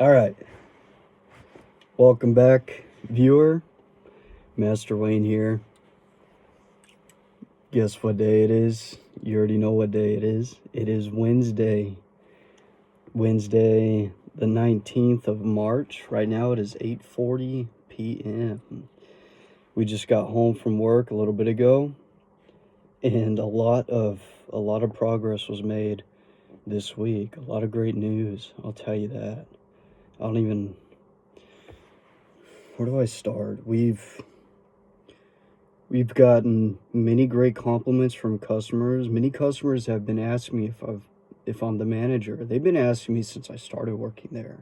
All right. Welcome back, viewer. Master Wayne here. Guess what day it is? You already know what day it is. It is Wednesday. Wednesday, the 19th of March. Right now it is 8:40 p.m. We just got home from work a little bit ago, and a lot of progress was made this week. A lot of great news, I'll tell you that. I don't even Where do I start? We've gotten many great compliments from customers. Many customers have been asking me if I'm the manager. They've been asking me since I started working there.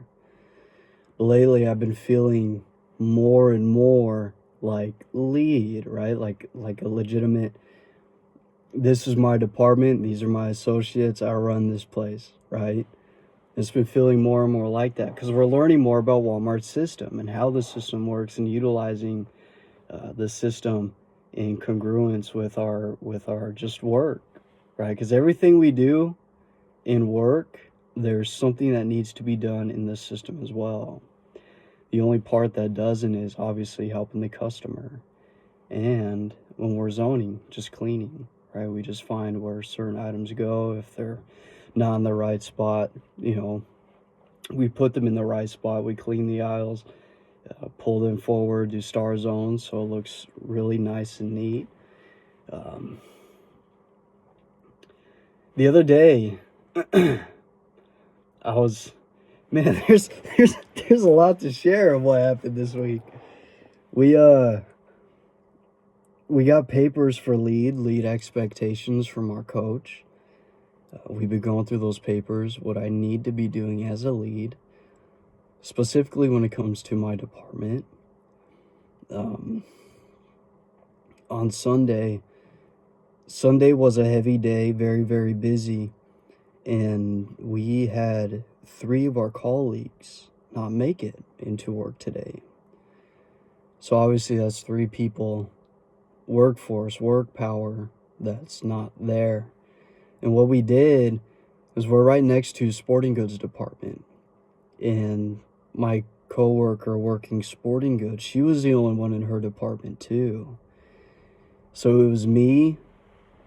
Lately, I've been feeling more and more like lead, right? Like a legitimate, this is my department, these are my associates, I run this place, right? It's been feeling more and more like that because we're learning more about Walmart's system and how the system works and utilizing the system in congruence with our just work, right? Because everything we do in work, there's something that needs to be done in the system as well. The only part that doesn't is obviously helping the customer. And when we're zoning, just cleaning, right? We just find where certain items go. If they're not in the right spot, we put them in the right spot. We clean the aisles, pull them forward, do star zones so it looks really nice and neat. The other day, I was, man, there's a lot to share of what happened this week. We got papers for lead expectations from our coach. We've been going through those papers, what I need to be doing as a lead, specifically when it comes to my department. On Sunday was a heavy day, very, very busy, and we had 3 of our colleagues not make it into work today. So obviously that's 3 people, workforce, work power, that's not there. And what we did is we're right next to sporting goods department, and my coworker working sporting goods, she was the only one in her department too. So it was me.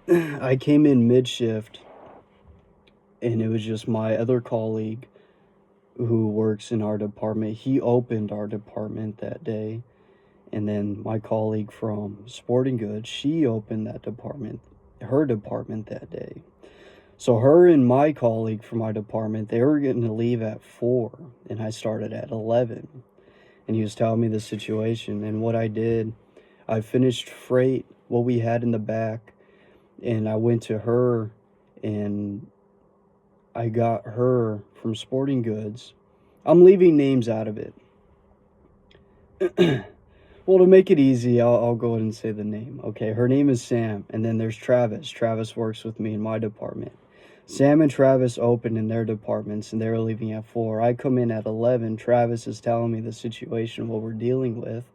I came in mid-shift, and it was just my other colleague who works in our department. He opened our department that day. And then my colleague from sporting goods, she opened her department that day. So her and my colleague from my department, they were getting to leave at 4, and I started at 11. And he was telling me the situation, and what I did, I finished freight, what we had in the back, and I went to her, and I got her from sporting goods. I'm leaving names out of it. Well, to make it easy, I'll go ahead and say the name. Okay, her name is Sam, and then there's Travis. Travis works with me in my department. Sam and Travis open in their departments, and they're leaving at 4. I come in at 11. Travis is telling me the situation, what we're dealing with.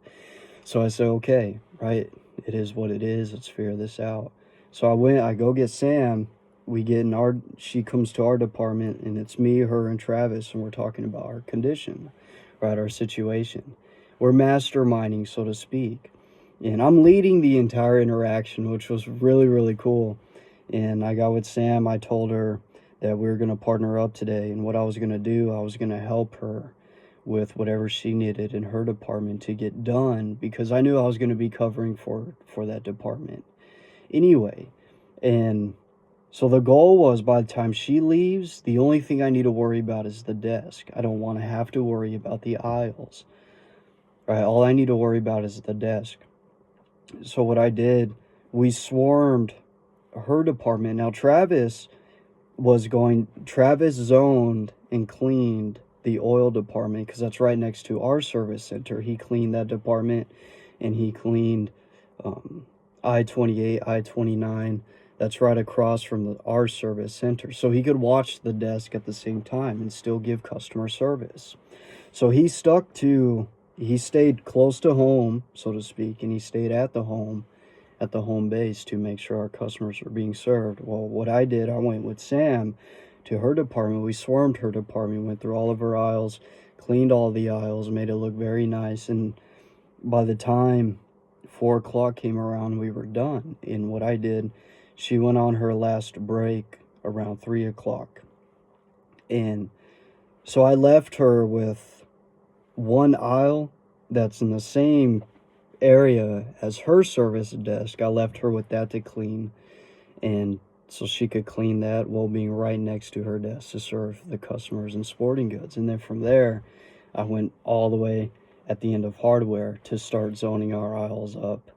So I say, okay, right, it is what it is. Let's figure this out. So I go get Sam. She comes to our department, and it's me, her, and Travis, and we're talking about our condition, right, our situation. We're masterminding, so to speak. And I'm leading the entire interaction, which was really, really cool. And I got with Sam. I told her that we were going to partner up today. And what I was going to do, I was going to help her with whatever she needed in her department to get done, because I knew I was going to be covering for that department anyway. And so the goal was, by the time she leaves, the only thing I need to worry about is the desk. I don't want to have to worry about the aisles. Right, all I need to worry about is the desk. So what I did, we swarmed her department. Now Travis zoned and cleaned the oil department, because that's right next to our service center. He cleaned that department, and he cleaned I-28, I-29. That's right across from our service center. So he could watch the desk at the same time and still give customer service. So he stayed close to home, so to speak, and he stayed at the home base to make sure our customers were being served. Well, what I did, I went with Sam to her department. We swarmed her department, went through all of her aisles, cleaned all the aisles, made it look very nice. And by the time 4 o'clock came around, we were done. And what I did, she went on her last break around 3 o'clock. And so I left her with one aisle that's in the same area as her service desk. I left her with that to clean, and so she could clean that while being right next to her desk to serve the customers in sporting goods. And then from there, I went all the way at the end of hardware to start zoning our aisles up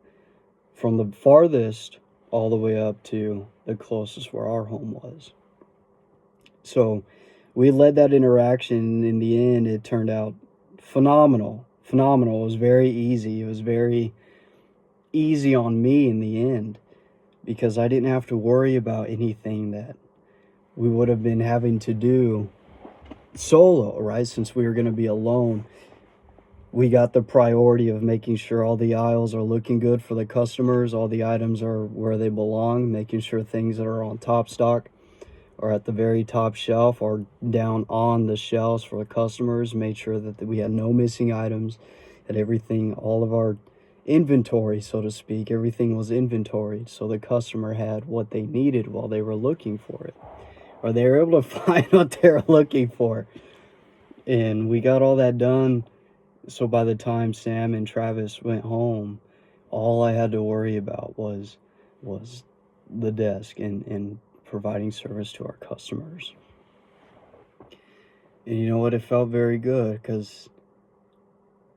from the farthest all the way up to the closest where our home was. So we led that interaction, and in the end, it turned out phenomenal. It was very easy. It was very easy on me in the end, because I didn't have to worry about anything that we would have been having to do solo, right? Since we were going to be alone, we got the priority of making sure all the aisles are looking good for the customers, all the items are where they belong, making sure things that are on top stock or at the very top shelf or down on the shelves for the customers, made sure that we had no missing items, that everything, all of our inventory, so to speak, everything was inventoried, so the customer had what they needed while they were looking for it, or they were able to find what they were looking for. And we got all that done. So by the time Sam and Travis went home, all I had to worry about was the desk and providing service to our customers. And you know what? It felt very good, because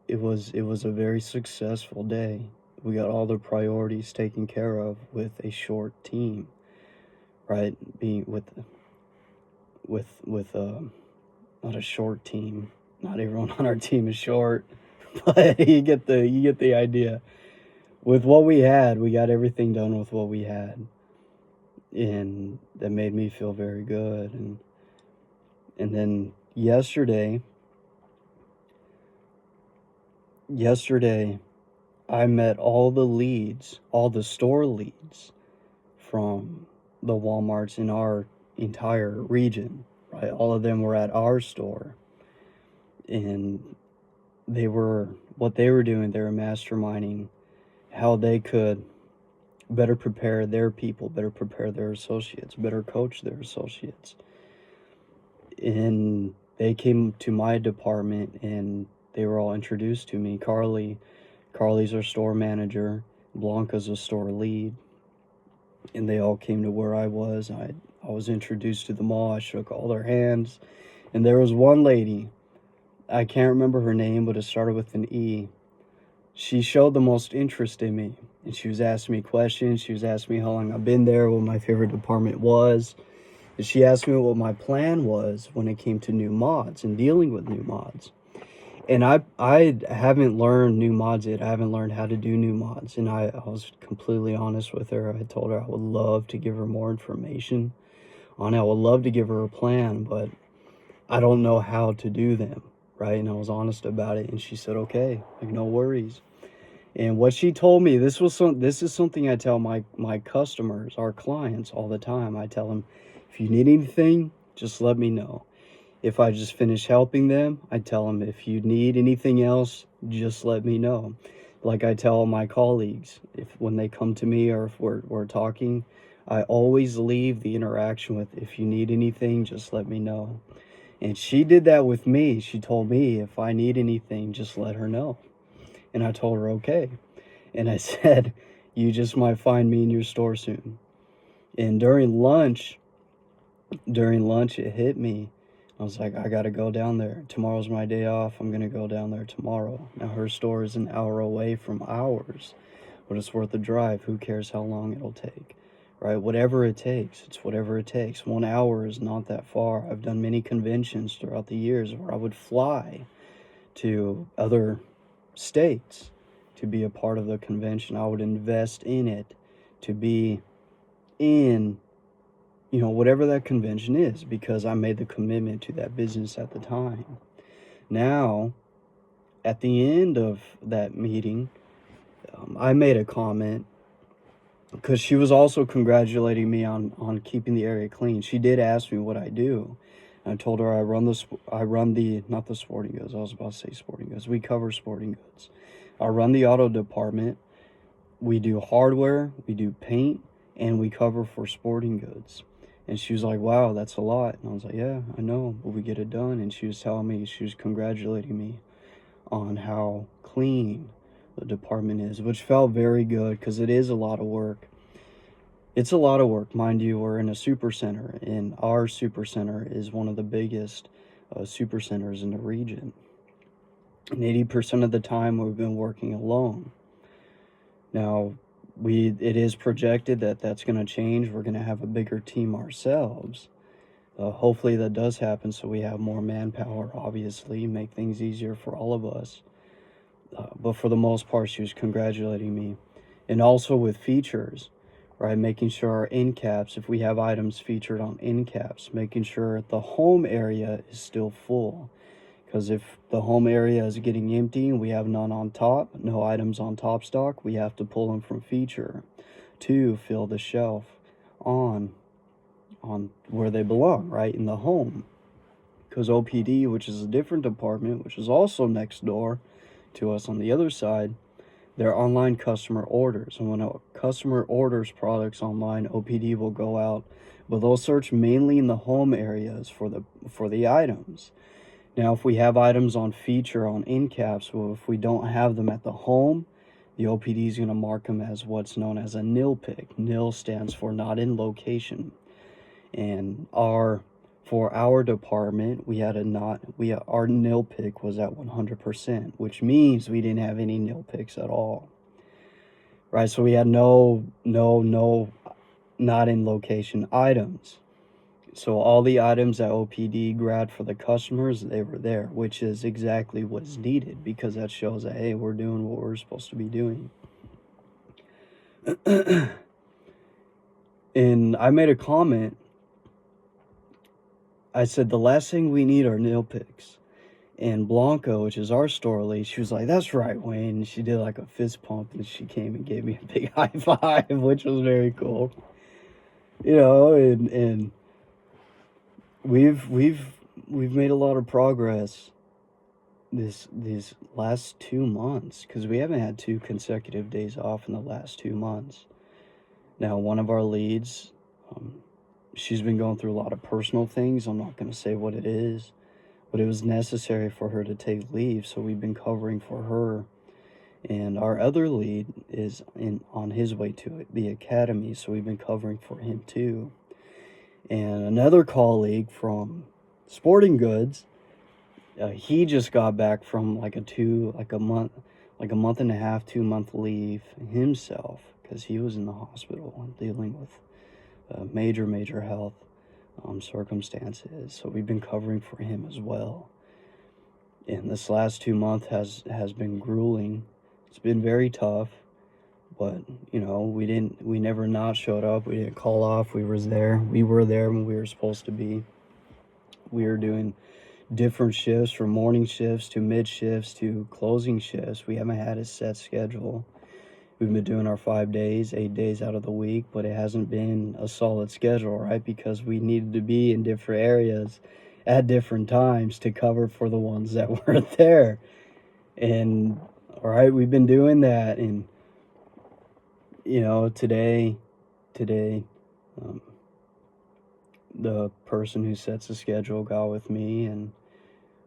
it was a very successful day. We got all the priorities taken care of with a short team, right? Being with not a short team. Not everyone on our team is short, but you get the idea. With what we had, we got everything done with what we had, and that made me feel very good. And then yesterday, I met all the leads, all the store leads from the Walmarts in our entire region, right? All of them were at our store, and what they were doing, they were masterminding how they could better prepare their people, better prepare their associates, better coach their associates. And they came to my department, and they were all introduced to me. Carly's our store manager, Blanca's a store lead, and they all came to where I was. I was introduced to them all. I shook all their hands, and there was one lady, I can't remember her name, but it started with an E. She showed the most interest in me, and she was asking me questions. She was asking me how long I've been there, what my favorite department was. And she asked me what my plan was when it came to new mods and dealing with new mods. And I haven't learned new mods yet. I haven't learned how to do new mods. And I was completely honest with her. I told her I would love to give her more information on it. I would love to give her a plan, but I don't know how to do them, right? And I was honest about it. And she said, okay, like, no worries. And what she told me, this is something I tell my customers, our clients, all the time. I tell them, if you need anything, just let me know. If I just finish helping them, I tell them, if you need anything else, just let me know. Like I tell my colleagues, when they come to me or if we're talking, I always leave the interaction with, if you need anything, just let me know. And she did that with me. She told me, if I need anything, just let her know. And I told her, okay. And I said, you just might find me in your store soon. And during lunch, it hit me. I was like, I gotta go down there. Tomorrow's my day off. I'm gonna go down there tomorrow. Now, her store is an hour away from ours, but it's worth the drive. Who cares how long it'll take, right? Whatever it takes, it's whatever it takes. 1 hour is not that far. I've done many conventions throughout the years where I would fly to other states to be a part of the convention. I would invest in it to be in, whatever that convention is, because I made the commitment to that business at the time. Now, at the end of that meeting, I made a comment because she was also congratulating me on keeping the area clean. She did ask me what I do. And I told her I run the, not the sporting goods. I was about to say sporting goods. We cover sporting goods. I run the auto department. We do hardware, we do paint, and we cover for sporting goods. And she was like, wow, that's a lot. And I was like, yeah, I know, but we get it done. And she was telling me, she was congratulating me on how clean the department is, which felt very good because it is a lot of work. It's a lot of work, mind you. We're in a super center, and our super center is one of the biggest super centers in the region. And 80% of the time we've been working alone. Now, it is projected that that's going to change. We're going to have a bigger team ourselves. Hopefully that does happen, so we have more manpower, obviously, make things easier for all of us. But for the most part, she was congratulating me. And also with features, right? Making sure our end caps, if we have items featured on end caps, making sure the home area is still full. Because if the home area is getting empty and we have none on top, no items on top stock, we have to pull them from feature to fill the shelf on where they belong, right, in the home. Because OPD, which is a different department, which is also next door to us on the other side, they're online customer orders. And when a customer orders products online, OPD will go out, but they'll search mainly in the home areas for the items. Now, if we have items on feature on end caps, well, if we don't have them at the home, the OPD is going to mark them as what's known as a nil pick. Nil stands for not in location. And for our department, our nil pick was at 100%, which means we didn't have any nil picks at all. Right? So we had no not in location items. So all the items that OPD grabbed for the customers, they were there, which is exactly what's needed, because that shows that, hey, we're doing what we're supposed to be doing. And I made a comment. I said, the last thing we need are nil picks. And Blanca, which is our store lead, she was like, that's right, Wayne. And she did like a fist pump, and she came and gave me a big high five, which was very cool. You know, and we've made a lot of progress these last 2 months, because we haven't had 2 consecutive days off in the last 2 months. Now, one of our leads, she's been going through a lot of personal things. I'm not going to say what it is, but it was necessary for her to take leave, so we've been covering for her. And our other lead is on his way to the academy, so we've been covering for him too. And another colleague from Sporting Goods, he just got back from like a month and a half, 2 month leave himself, because he was in the hospital dealing with major health circumstances. So we've been covering for him as well. And this last 2 months has been grueling. It's been very tough, but you know, we never not showed up. We didn't call off. We were there when we were supposed to be. We were doing different shifts, from morning shifts to mid shifts to closing shifts. We haven't had a set schedule. We've been doing our 5 days, 8 days out of the week, but it hasn't been a solid schedule, right? Because we needed to be in different areas at different times to cover for the ones that weren't there. And all right, we've been doing that. And you know, today the person who sets the schedule got with me, and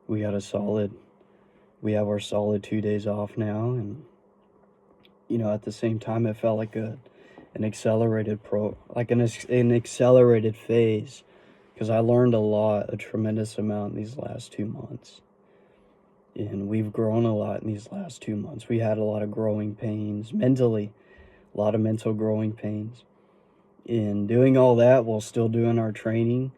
we have our solid 2 days off now. And you know, at the same time, it felt like an accelerated phase, because I learned a tremendous amount in these last 2 months. And we've grown a lot in these last 2 months. We had a lot of growing pains mentally, a lot of mental growing pains. In doing all that while still doing our training,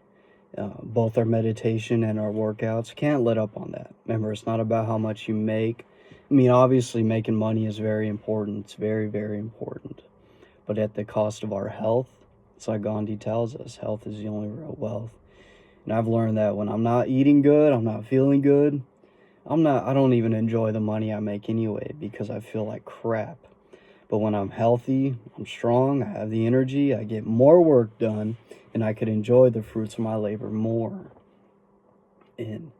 both our meditation and our workouts, can't let up on that. Remember, it's not about how much you make. I mean, obviously making money is very important. It's very, very important. But at the cost of our health, it's like Gandhi tells us, health is the only real wealth. And I've learned that when I'm not eating good, I'm not feeling good, I don't even enjoy the money I make anyway, because I feel like crap. But when I'm healthy, I'm strong, I have the energy, I get more work done, and I could enjoy the fruits of my labor more. And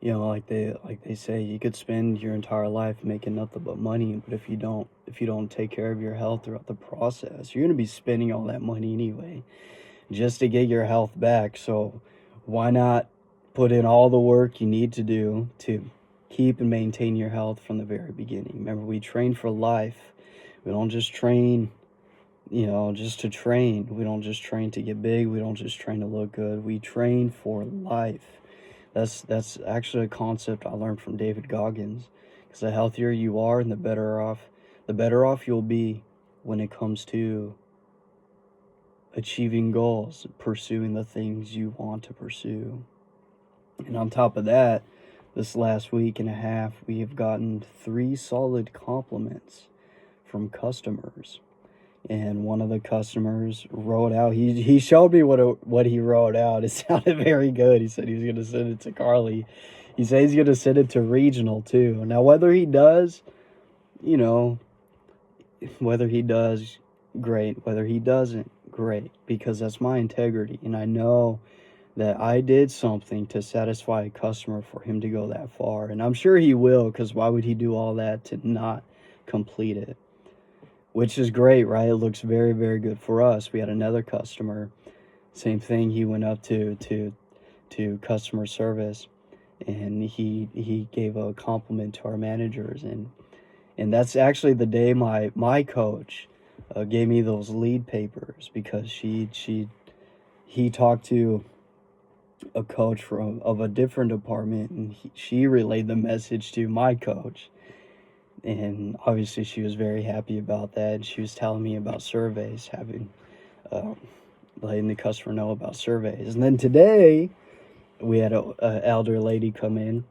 like they say, you could spend your entire life making nothing but money, but if you don't take care of your health throughout the process, you're gonna be spending all that money anyway, just to get your health back. So why not put in all the work you need to do to keep and maintain your health from the very beginning? Remember, we train for life. We don't just train, just to train. We don't just train to get big. We don't just train to look good. We train for life. That's actually a concept I learned from David Goggins. Because the healthier you are, and the better off you'll be when it comes to achieving goals, pursuing the things you want to pursue. And on top of that, this last week and a half, we have gotten 3 solid compliments from customers. And one of the customers wrote out, he showed me what he wrote out. It sounded very good. He said he was going to send it to Carly. He said he's going to send it to regional too. Now, whether he does, great. Whether he doesn't, great. Because that's my integrity. And I know that I did something to satisfy a customer for him to go that far. And I'm sure he will, because why would he do all that to not complete it? Which is great, right? It looks very, very good for us. We had another customer, same thing. He went up to customer service, and he gave a compliment to our managers, and that's actually the day my coach gave me those lead papers, because he talked to a coach of a different department, and she relayed the message to my coach. And obviously she was very happy about that. She was telling me about surveys, letting the customer know about surveys. And then today, we had a elder lady come in.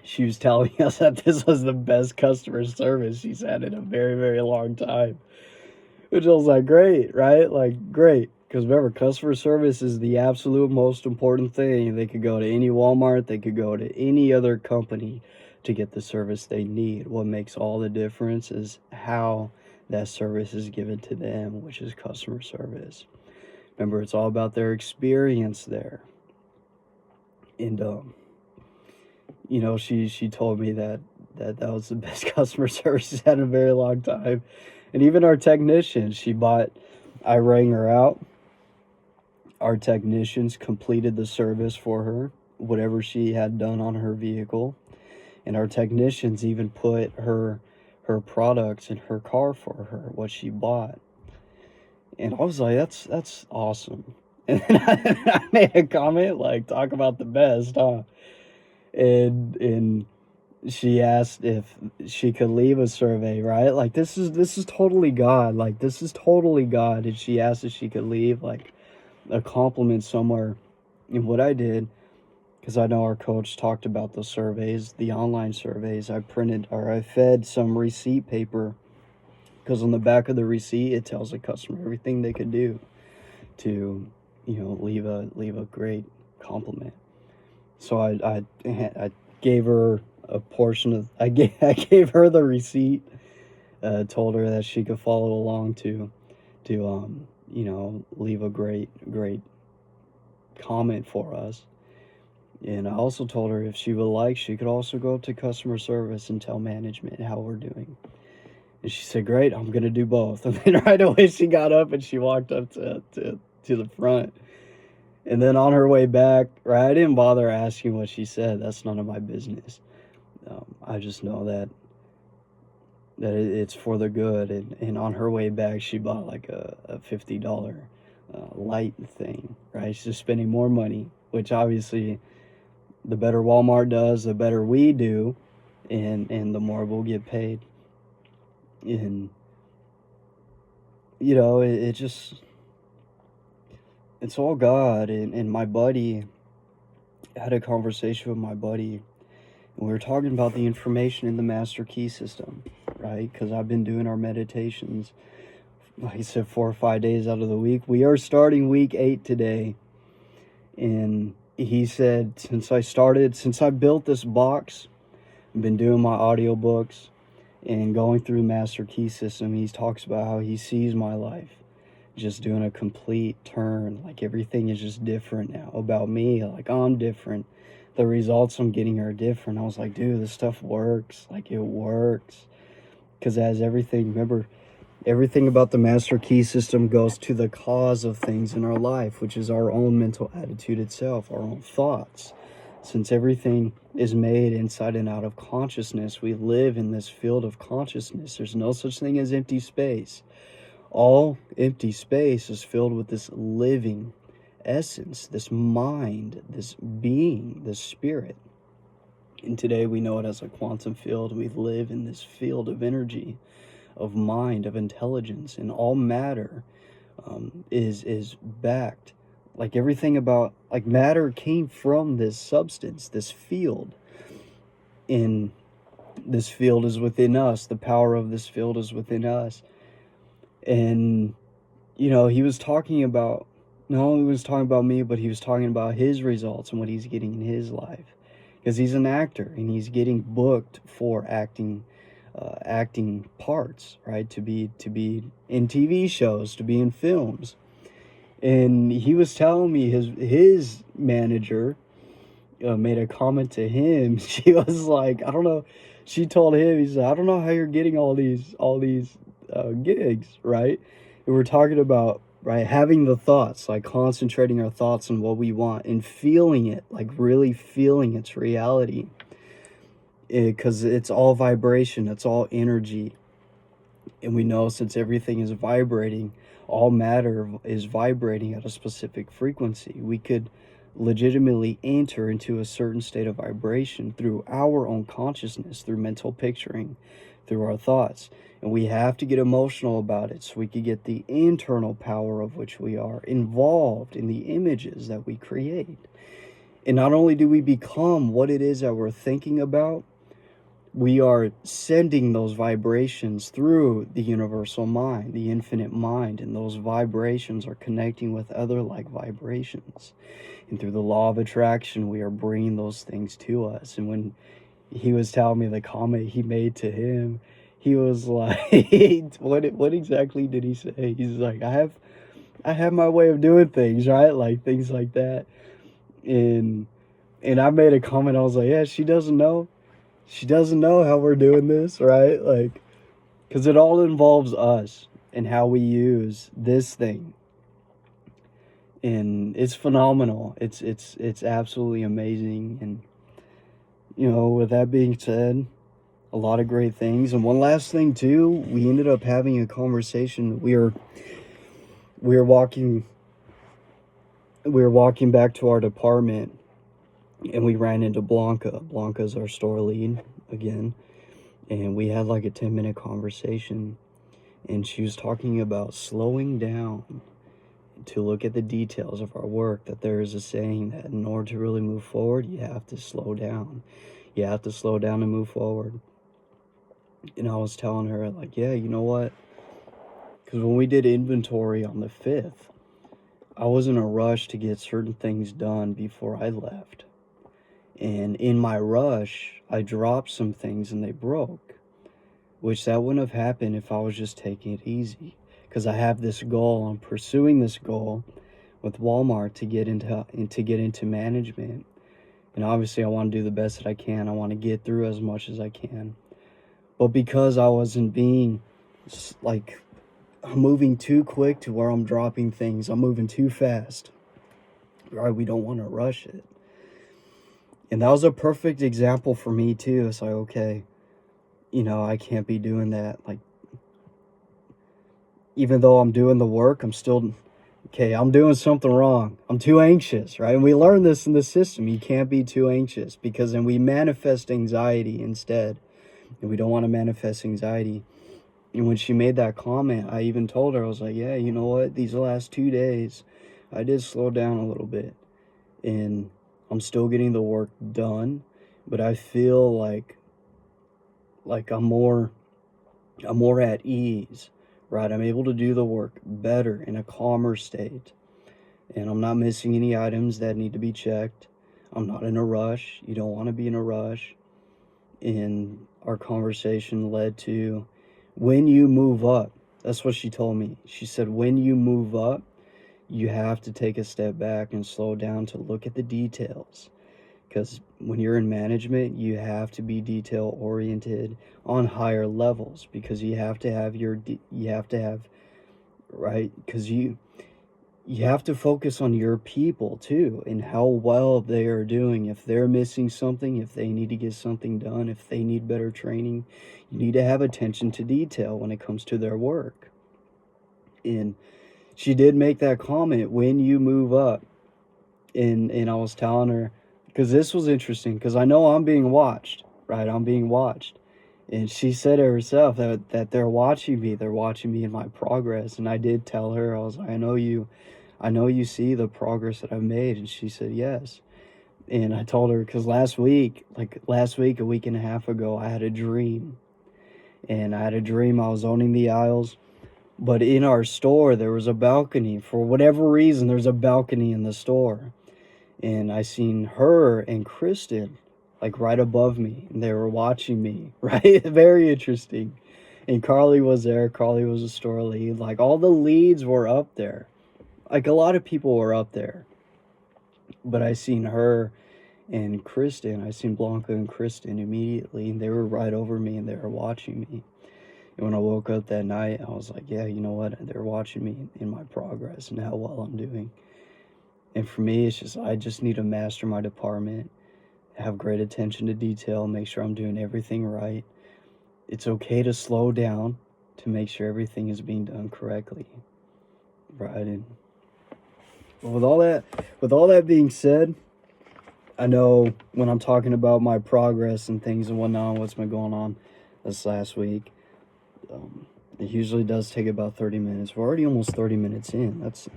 She was telling us that this was the best customer service she's had in a very, very long time. Which I was like, great, right? Like, great. Because remember, customer service is the absolute most important thing. They could go to any Walmart. They could go to any other company to get the service they need. What makes all the difference is how that service is given to them, which is customer service. Remember, it's all about their experience there. And she told me that was the best customer service she's had in a very long time. And even our technicians, I rang her out. Our technicians completed the service for her, whatever she had done on her vehicle. And our technicians even put her products in her car for her, what she bought. And I was like, that's awesome. And then I made a comment like, talk about the best, huh? And she asked if she could leave a survey, right? Like, this is totally God. Like, this is totally God. And she asked if she could leave like a compliment somewhere. And what I did, because I know our coach talked about the surveys, the online surveys, I fed some receipt paper, because on the back of the receipt, it tells the customer everything they could do to, leave a great compliment. So I gave her a portion of, I gave her the receipt, told her that she could follow along to leave a great comment for us. And I also told her if she would like, she could also go up to customer service and tell management how we're doing. And she said, great, I'm going to do both. And then right away she got up and she walked up to the front. And then on her way back, right, I didn't bother asking what she said. That's none of my business. I just know that it's for the good. And on her way back, she bought like a $50 light thing, right? She's just spending more money, which obviously the better Walmart does, the better we do, and the more we'll get paid. And, it's all God. And my buddy, I had a conversation with my buddy, and we were talking about the information in the Master Key system, right? Because I've been doing our meditations, like I said, 4 or 5 days out of the week. We are starting week 8 today. And he said, since I built this box, I've been doing my audiobooks, And going through the Master Key System, he talks about how he sees my life just doing a complete turn. Like everything is just different now about me. Like I'm different. The results I'm getting are different. I was like, dude, this stuff works. Like it works. Because as everything, remember, everything about the Master Key System goes to the cause of things in our life, which is our own mental attitude itself, our own thoughts. Since everything is made inside and out of consciousness, we live in this field of consciousness. There's no such thing as empty space. All empty space is filled with this living essence, this mind, this being, this spirit. And today we know it as a quantum field. We live in this field of energy, of mind, of intelligence, and all matter is backed. Like everything about, like matter came from this substance, this field. And this field is within us. The power of this field is within us. And, you know, he was talking about, not only was talking about me, but he was talking about his results and what he's getting in his life. Because he's an actor and he's getting booked for acting parts, right? To be in TV shows, to be in films. And he was telling me his manager made a comment to him. She was like, I don't know. She told him, he said, I don't know how you're getting all these gigs, right? And we're talking about, right, having the thoughts, like concentrating our thoughts on what we want and feeling it, like really feeling its reality. Because it's all vibration, it's all energy. And we know since everything is vibrating, all matter is vibrating at a specific frequency. We could legitimately enter into a certain state of vibration through our own consciousness, through mental picturing, through our thoughts. And we have to get emotional about it so we can get the internal power of which we are involved in the images that we create. And not only do we become what it is that we're thinking about, we are sending those vibrations through the universal mind, the infinite mind, and those vibrations are connecting with other like vibrations. And through the law of attraction, we are bringing those things to us. And when he was telling me the comment he made to him, he was like, what exactly did he say? He's like, I have my way of doing things, right? Like things like that. And I made a comment, I was like, yeah, she doesn't know how we're doing this, right? Like, because it all involves us and how we use this thing. And it's phenomenal. It's absolutely amazing. And, you know, with that being said, a lot of great things. And one last thing too, we ended up having a conversation. We were walking back to our department, and we ran into Blanca. Blanca's our store lead again. And we had like a 10-minute conversation. And she was talking about slowing down to look at the details of our work. That there is a saying that in order to really move forward, you have to slow down. You have to slow down and move forward. And I was telling her, like, yeah, you know what? Because when we did inventory on the 5th, I was in a rush to get certain things done before I left. And in my rush, I dropped some things and they broke, which that wouldn't have happened if I was just taking it easy. Because I have this goal, I'm pursuing this goal with Walmart to get into management. And obviously I want to do the best that I can. I want to get through as much as I can. But because I wasn't being, like, I'm moving too quick to where I'm dropping things. I'm moving too fast. Right? We don't want to rush it. And that was a perfect example for me too. It's like, okay, you know, I can't be doing that. Like, even though I'm doing the work, I'm still, okay, I'm doing something wrong. I'm too anxious, right? And we learn this in the system. You can't be too anxious, because then we manifest anxiety instead. And we don't want to manifest anxiety. And when she made that comment, I even told her, I was like, yeah, you know what? These last 2 days, I did slow down a little bit. And I'm still getting the work done, but I feel like I'm more at ease, right? I'm able to do the work better in a calmer state. And I'm not missing any items that need to be checked. I'm not in a rush. You don't want to be in a rush. And our conversation led to, when you move up, that's what she told me. She said, when you move up, you have to take a step back and slow down to look at the details. Because when you're in management, you have to be detail oriented on higher levels, because you have to have right, because you have to focus on your people too, and how well they are doing. If they're missing something, if they need to get something done, if they need better training, you need to have attention to detail when it comes to their work. And she did make that comment, when you move up. And I was telling her, because this was interesting, because I know I'm being watched, right? I'm being watched. And she said it herself, that they're watching me. They're watching me in my progress. And I did tell her, I was like, I know you see the progress that I've made. And she said, yes. And I told her, because last week, a week and a half ago, I had a dream. And I had a dream I was owning the aisles. But in our store, there was a balcony. For whatever reason, there's a balcony in the store. And I seen her and Kristen, like, right above me. And they were watching me, right? Very interesting. And Carly was there. Carly was a store lead. Like, all the leads were up there. Like, a lot of people were up there. But I seen her and Kristen. I seen Blanca and Kristen immediately. And they were right over me, and they were watching me. And when I woke up that night, I was like, yeah, you know what? They're watching me in my progress and how well I'm doing. And for me, it's just, I just need to master my department, have great attention to detail, make sure I'm doing everything right. It's okay to slow down to make sure everything is being done correctly, right? And with all that being said, I know when I'm talking about my progress and things and whatnot, what's been going on this last week, it usually does take about 30 minutes. We're already almost 30 minutes in. That's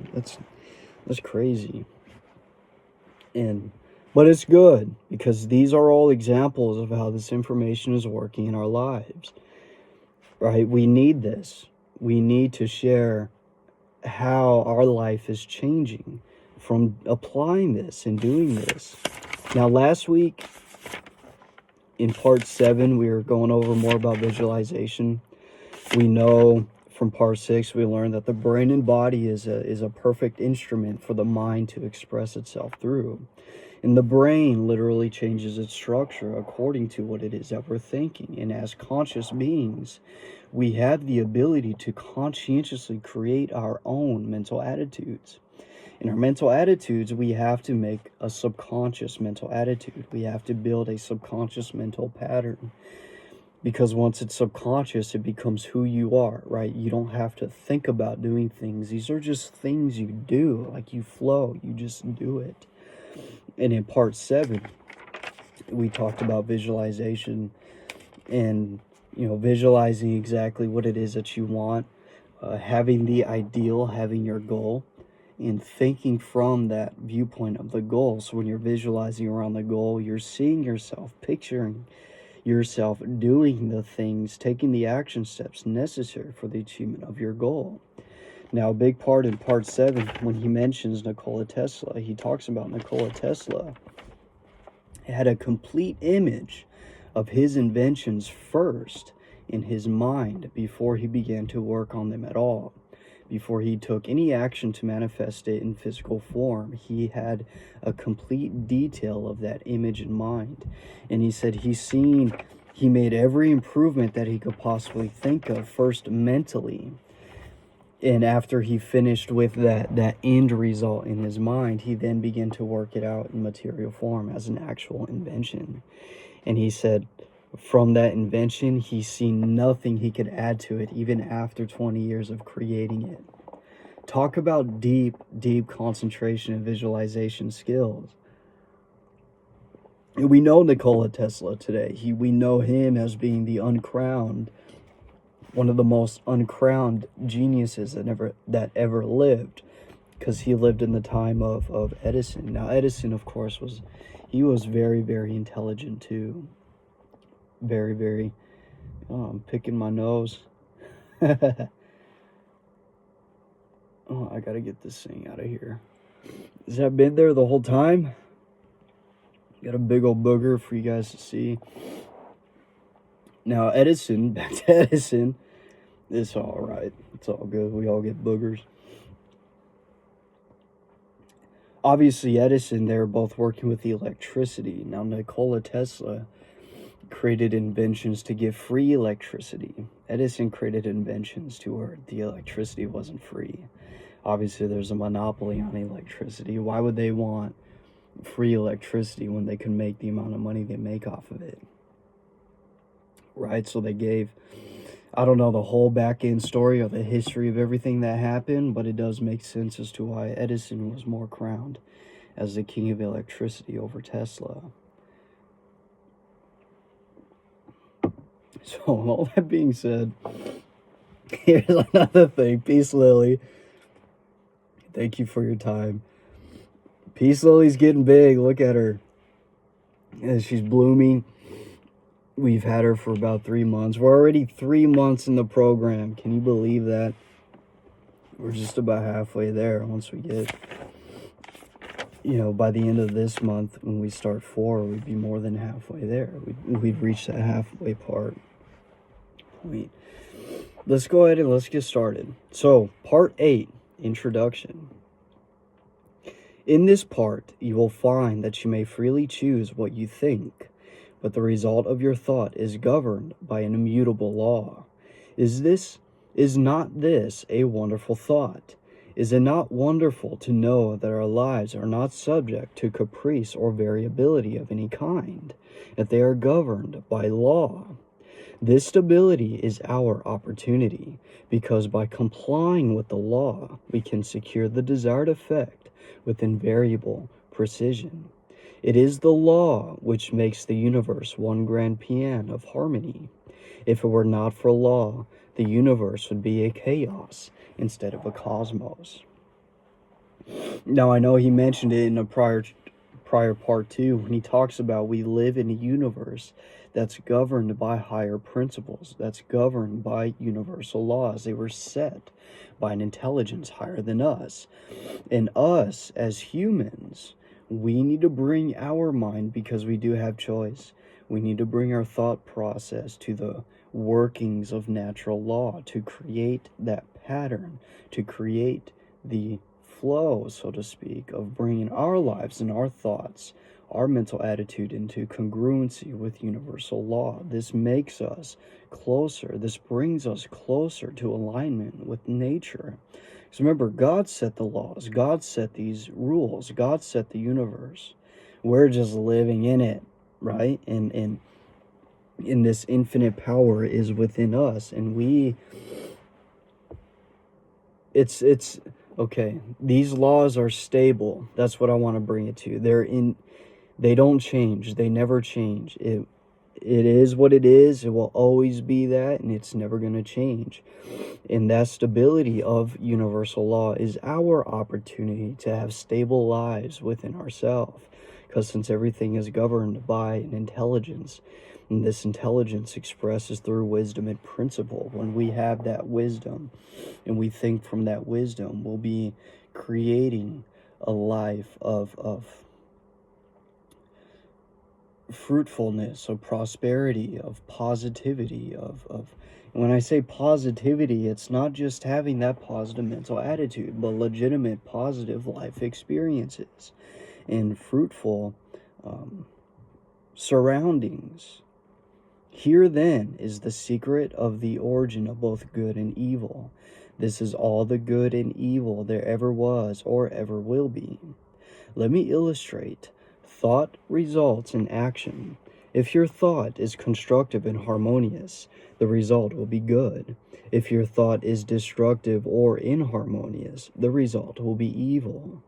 crazy. But it's good, because these are all examples of how this information is working in our lives, right? We need this. We need to share how our life is changing from applying this and doing this. Now, last week in part 7, we were going over more about visualization. We know from part 6, we learned that the brain and body is a perfect instrument for the mind to express itself through. And the brain literally changes its structure according to what it is that we're thinking. And as conscious beings, we have the ability to conscientiously create our own mental attitudes. In our mental attitudes, we have to make a subconscious mental attitude. We have to build a subconscious mental pattern. Because once it's subconscious, it becomes who you are, right? You don't have to think about doing things. These are just things you do, like you flow, you just do it. And in part 7, we talked about visualization and, visualizing exactly what it is that you want, having the ideal, having your goal, and thinking from that viewpoint of the goal. So when you're visualizing around the goal, you're seeing yourself, picturing yourself doing the things, taking the action steps necessary for the achievement of your goal. Now, a big part in part 7, when he mentions Nikola Tesla, he talks about Nikola Tesla had a complete image of his inventions first in his mind before he began to work on them at all. Before he took any action to manifest it in physical form, he had a complete detail of that image in mind. And he said he made every improvement that he could possibly think of first mentally. And after he finished with that end result in his mind, he then began to work it out in material form as an actual invention. And he said from that invention, he's seen nothing he could add to it, even after 20 years of creating it. Talk about deep concentration and visualization skills. And we know Nikola Tesla today. We know him as being the uncrowned, one of the most uncrowned geniuses that ever lived, because he lived in the time of Edison. Now, Edison, of course, was very, very intelligent too. Very, very, I'm picking my nose. Oh, I gotta get this thing out of here. Has that been there the whole time? Got a big old booger for you guys to see. Now, Edison, back to Edison, it's all right. It's all good. We all get boogers. Obviously, Edison, they were both working with the electricity. Now, Nikola Tesla created inventions to give free electricity. Edison created inventions to where the electricity wasn't free. Obviously, there's a monopoly on electricity. Why would they want free electricity when they can make the amount of money they make off of it? Right? So they gave, I don't know the whole back end story or the history of everything that happened, but it does make sense as to why Edison was more crowned as the king of electricity over Tesla. So, all that being said, here's another thing. Peace, Lily. Thank you for your time. Peace Lily's getting big. Look at her. And she's blooming. We've had her for about 3 months. We're already 3 months in the program. Can you believe that? We're just about halfway there once we get, by the end of this month, when we start 4, we'd be more than halfway there. We'd reach that halfway point. Let's go ahead and let's get started. So, part 8, introduction. In this part, you will find that you may freely choose what you think, but the result of your thought is governed by an immutable law. Is not this a wonderful thought? Is it not wonderful to know that our lives are not subject to caprice or variability of any kind, that they are governed by law? This stability is our opportunity, because by complying with the law, we can secure the desired effect with invariable precision. It is the law which makes the universe one grand piano of harmony. If it were not for law, the universe would be a chaos instead of a cosmos. Now, I know he mentioned it in a prior part too, when he talks about we live in a universe that's governed by higher principles, that's governed by universal laws. They were set by an intelligence higher than us. And us, as humans, we need to bring our mind, because we do have choice, we need to bring our thought process to the workings of natural law to create that pattern, to create the flow, so to speak, of bringing our lives and our thoughts, our mental attitude into congruency with universal law. This makes us closer. This brings us closer to alignment with nature. Because remember, God set the laws. God set these rules. God set the universe. We're just living in it, right? And this infinite power is within us. And it's okay. These laws are stable. That's what I want to bring it to. They don't change. They never change. It is what it is. It will always be that, and it's never going to change. And that stability of universal law is our opportunity to have stable lives within ourselves. Because since everything is governed by an intelligence, and this intelligence expresses through wisdom and principle, when we have that wisdom and we think from that wisdom, we'll be creating a life of fruitfulness, of prosperity, of positivity, of when I say positivity, it's not just having that positive mental attitude, but legitimate positive life experiences and fruitful surroundings. Here then is the secret of the origin of both good and evil. This is all the good and evil there ever was or ever will be. Let me illustrate. Thought results in action. If your thought is constructive and harmonious, the result will be good. If your thought is destructive or inharmonious, the result will be evil.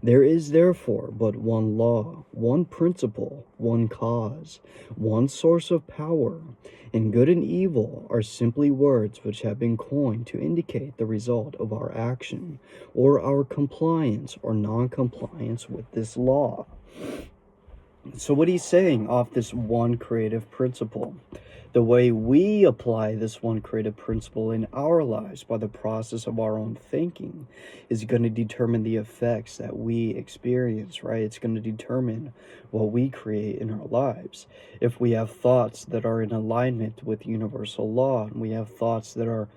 There is therefore but one law, one principle, one cause, one source of power, and good and evil are simply words which have been coined to indicate the result of our action, or our compliance or non-compliance with this law. So what he's saying off this one creative principle, the way we apply this one creative principle in our lives by the process of our own thinking is going to determine the effects that we experience, right? It's going to determine what we create in our lives. If we have thoughts that are in alignment with universal law, and we have thoughts that are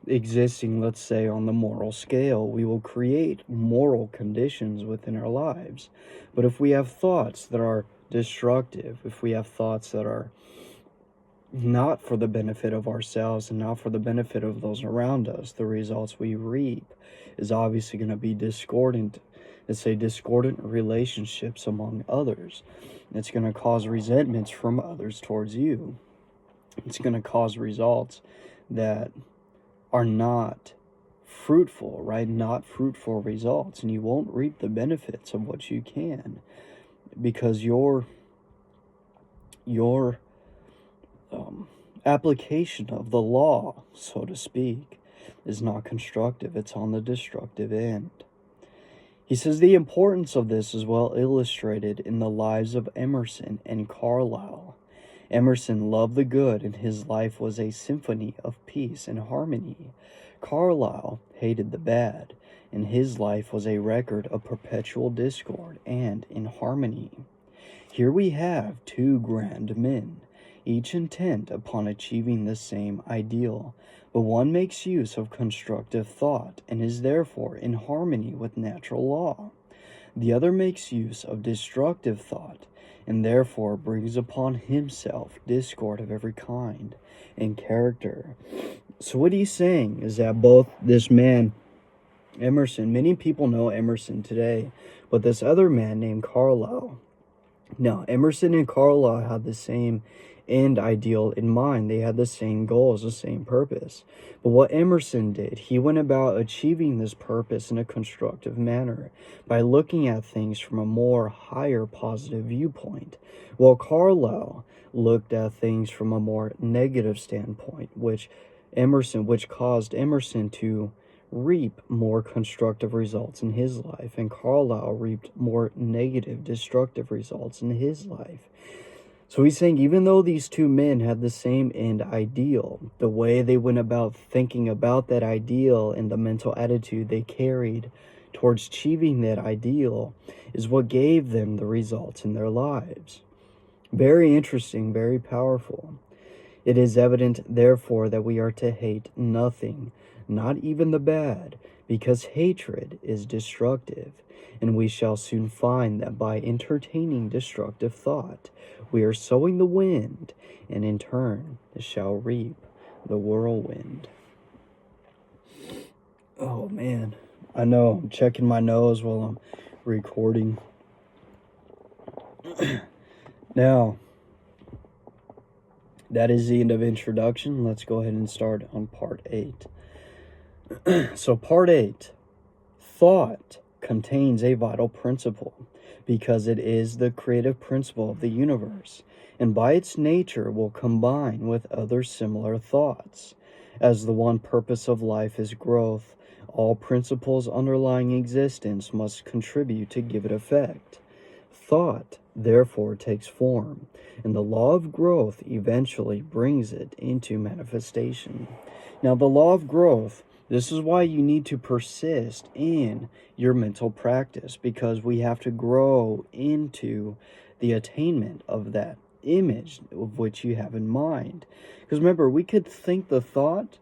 existing, let's say, on the moral scale, we will create moral conditions within our lives. But if we have thoughts that are destructive, if we have thoughts that are not for the benefit of ourselves and not for the benefit of those around us, the results we reap is obviously going to be discordant. Let's say discordant relationships among others. It's going to cause resentments from others towards you. It's going to cause results that are not fruitful, right? Not fruitful results, and you won't reap the benefits of what you can, because your application of the law, so to speak, is not constructive. It's on the destructive end. He says the importance of this is well illustrated in the lives of Emerson and Carlyle. Emerson loved the good, and his life was a symphony of peace and harmony. Carlyle hated the bad, and his life was a record of perpetual discord and inharmony. Here we have two grand men, each intent upon achieving the same ideal, but one makes use of constructive thought and is therefore in harmony with natural law. The other makes use of destructive thought and therefore brings upon himself discord of every kind and character. So what he's saying is that both this man, Emerson, many people know Emerson today, but this other man named Carlyle. Now, Emerson and Carlyle had the same end ideal in mind. They had the same goals, the same purpose. But what Emerson did, he went about achieving this purpose in a constructive manner by looking at things from a more higher positive viewpoint, while Carlyle looked at things from a more negative standpoint, which caused Emerson to reap more constructive results in his life, and Carlyle reaped more negative, destructive results in his life. So he's saying even though these two men had the same end ideal, the way they went about thinking about that ideal and the mental attitude they carried towards achieving that ideal is what gave them the results in their lives. Very interesting, very powerful. It is evident, therefore, that we are to hate nothing, not even the bad, because hatred is destructive, and we shall soon find that by entertaining destructive thought, we are sowing the wind, and in turn shall reap the whirlwind. Oh man, I know, I'm checking my nose while I'm recording. Now, that is the end of introduction. Let's go ahead and start on part 8. So part 8, thought contains a vital principle because it is the creative principle of the universe, and by its nature will combine with other similar thoughts. As the one purpose of life is growth, all principles underlying existence must contribute to give it effect. Thought, therefore, takes form, and the law of growth eventually brings it into manifestation. Now, the law of growth, this is why you need to persist in your mental practice, because we have to grow into the attainment of that image of which you have in mind. Because remember, we could think the thought,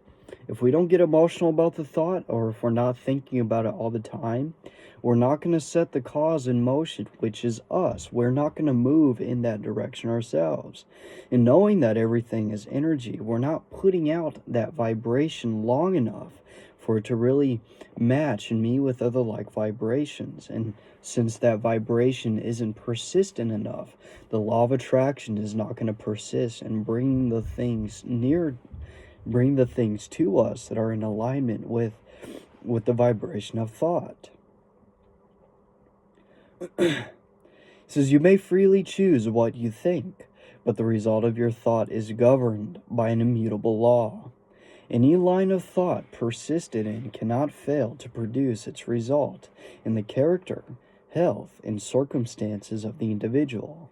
if we don't get emotional about the thought, or if we're not thinking about it all the time, we're not going to set the cause in motion, which is us. We're not going to move in that direction ourselves. And knowing that everything is energy, we're not putting out that vibration long enough for it to really match and meet with other like vibrations. And since that vibration isn't persistent enough, the law of attraction is not going to persist and bring the things to us that are in alignment with the vibration of thought. It says, you may freely choose what you think, but the result of your thought is governed by an immutable law. Any line of thought persisted in cannot fail to produce its result in the character, health, and circumstances of the individual.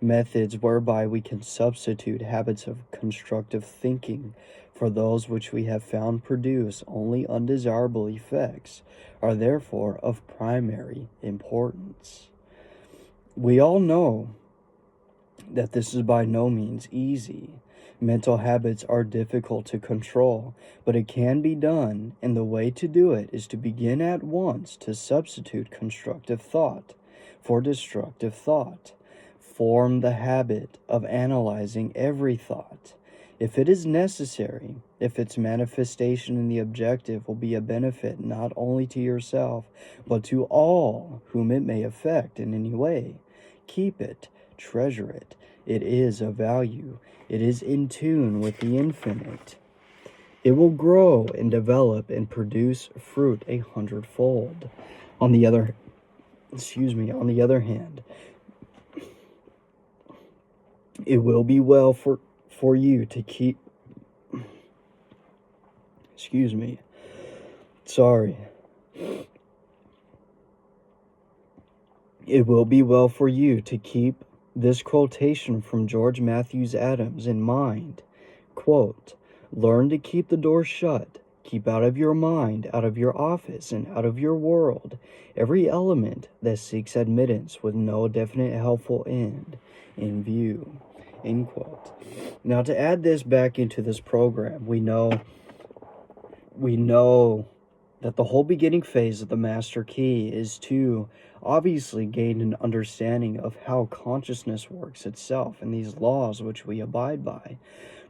methods whereby we can substitute habits of constructive thinking for those which we have found produce only undesirable effects are therefore of primary importance. We all know that this is by no means easy. Mental habits are difficult to control, but it can be done, and the way to do it is to begin at once to substitute constructive thought for destructive thought. Form the habit of analyzing every thought. If it is necessary, if its manifestation in the objective will be a benefit not only to yourself, but to all whom it may affect in any way, keep it, treasure it. It is of value. It is in tune with the infinite. It will grow and develop and produce fruit 100-fold. On the other hand, it will be well for you to keep It will be well for you to keep this quotation from George Matthews Adams in mind. Quote, "Learn to keep the door shut. Keep out of your mind, out of your office, and out of your world every element that seeks admittance with no definite helpful end in view." End quote. Now, to add this back into this program, we know that the whole beginning phase of the Master Key is to obviously gain an understanding of how consciousness works itself and these laws which we abide by.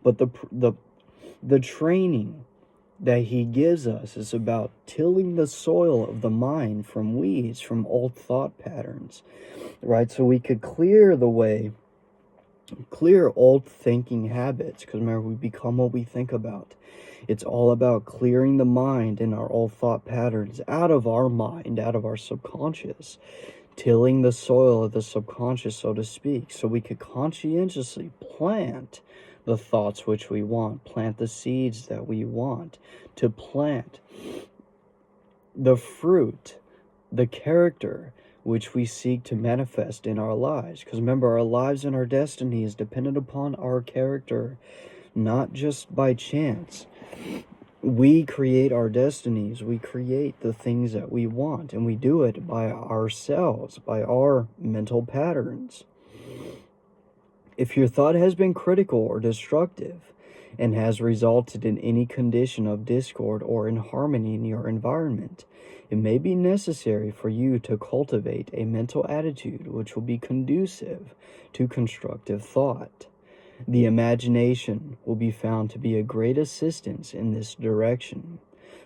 But the training that he gives us is about tilling the soil of the mind from weeds, from old thought patterns, right? So we could clear old thinking habits, because remember, we become what we think about. It's all about clearing the mind and our old thought patterns out of our mind, out of our subconscious, tilling the soil of the subconscious, so to speak, so we could conscientiously plant the thoughts which we want, plant the seeds that we want to plant, the fruit, the character which we seek to manifest in our lives. Because remember, our lives and our destiny is dependent upon our character, not just by chance. We create our destinies, we create the things that we want, and we do it by ourselves, by our mental patterns. If your thought has been critical or destructive and has resulted in any condition of discord or inharmony in your environment, it may be necessary for you to cultivate a mental attitude which will be conducive to constructive thought. The imagination will be found to be a great assistance in this direction.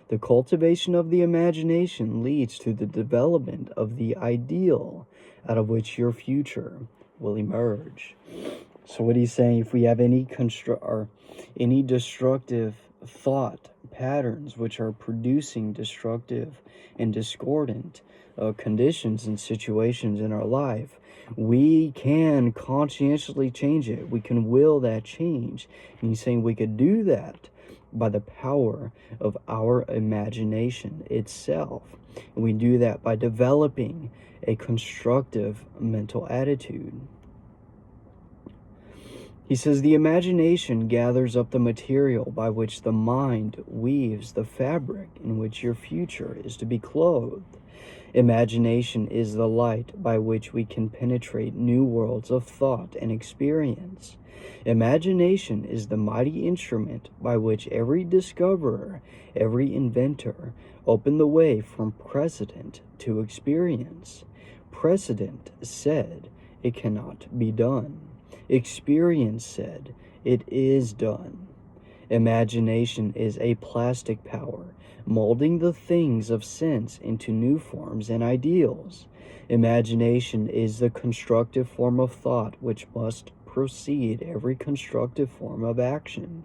The cultivation of the imagination leads to the development of the ideal out of which your future will emerge. So what he's saying, if we have any destructive thought patterns which are producing destructive and discordant conditions and situations in our life, we can conscientiously change it. We can will that change. And he's saying we could do that by the power of our imagination itself. And we do that by developing a constructive mental attitude. He says the imagination gathers up the material by which the mind weaves the fabric in which your future is to be clothed. Imagination is the light by which we can penetrate new worlds of thought and experience. Imagination is the mighty instrument by which every discoverer, every inventor, opened the way from precedent to experience. Precedent said, "It cannot be done." Experience said, "It is done." Imagination is a plastic power, molding the things of sense into new forms and ideals. Imagination is the constructive form of thought which must precede every constructive form of action.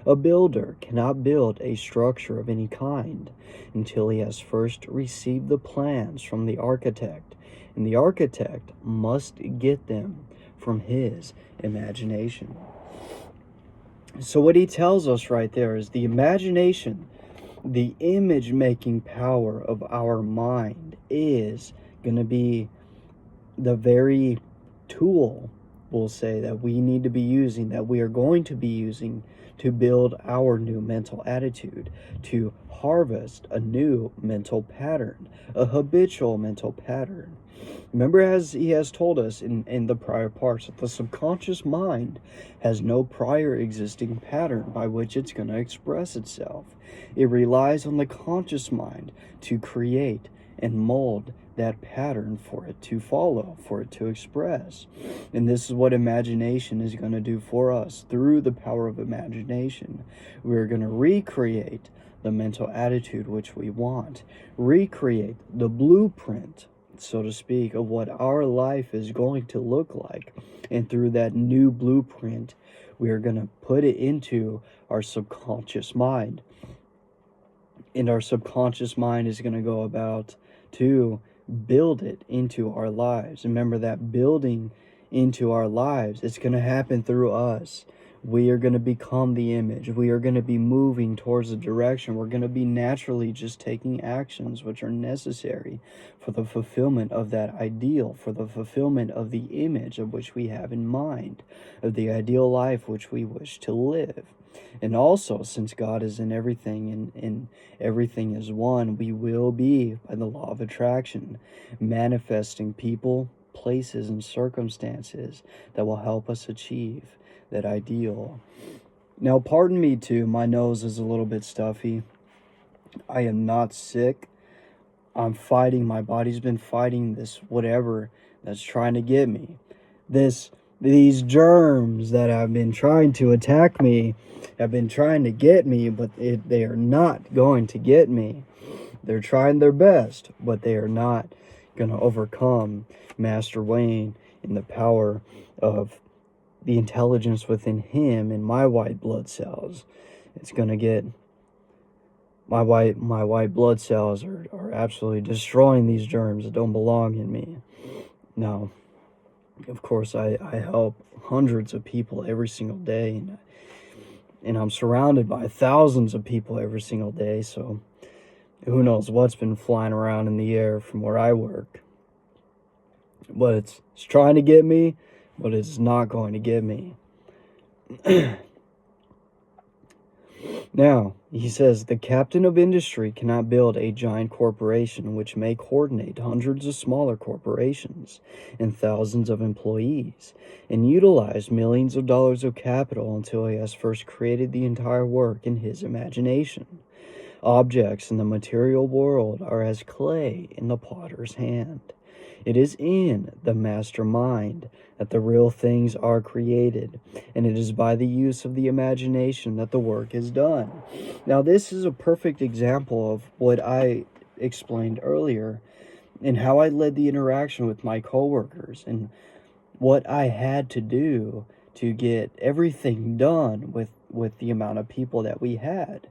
A builder cannot build a structure of any kind until he has first received the plans from the architect, and the architect must get them from his imagination. So what he tells us right there is the imagination, the image-making power of our mind is going to be the very tool we'll say, that we need to be using, that we are going to be using to build our new mental attitude, to harvest a new mental pattern, a habitual mental pattern. Remember, as he has told us in the prior parts, that the subconscious mind has no prior existing pattern by which it's going to express itself. It relies on the conscious mind to create and mold that pattern for it to follow, for it to express. And this is what imagination is going to do for us. Through the power of imagination, we're going to recreate the mental attitude which we want, recreate the blueprint, so to speak, of what our life is going to look like. And through that new blueprint, we are going to put it into our subconscious mind. And our subconscious mind is going to go about to build it into our lives. Remember that building into our lives, it's going to happen through us. We are going to become the image. We are going to be moving towards the direction. We're going to be naturally just taking actions which are necessary for the fulfillment of that ideal, for the fulfillment of the image of which we have in mind, of the ideal life which we wish to live. And also, since God is in everything and everything is one, we will be, by the law of attraction, manifesting people, places, and circumstances that will help us achieve that ideal. Now, pardon me too, my nose is a little bit stuffy. I am not sick. I'm fighting, my body's been fighting this whatever that's trying to get me. These germs that have been trying to attack me have been trying to get me, but they are not going to get me. They're trying their best, but they are not going to overcome Master Wayne in the power of the intelligence within him and my white blood cells. It's going to get my white blood cells are absolutely destroying these germs that don't belong in me. Now, of course, I help hundreds of people every single day, and I'm surrounded by thousands of people every single day, so who knows what's been flying around in the air from where I work. But it's trying to get me, but it's not going to get me. Now, he says, the captain of industry cannot build a giant corporation which may coordinate hundreds of smaller corporations and thousands of employees and utilize millions of dollars of capital until he has first created the entire work in his imagination. Objects in the material world are as clay in the potter's hand. It is in the master mind that the real things are created, and it is by the use of the imagination that the work is done. Now, this is a perfect example of what I explained earlier and how I led the interaction with my coworkers and what I had to do to get everything done with the amount of people that we had.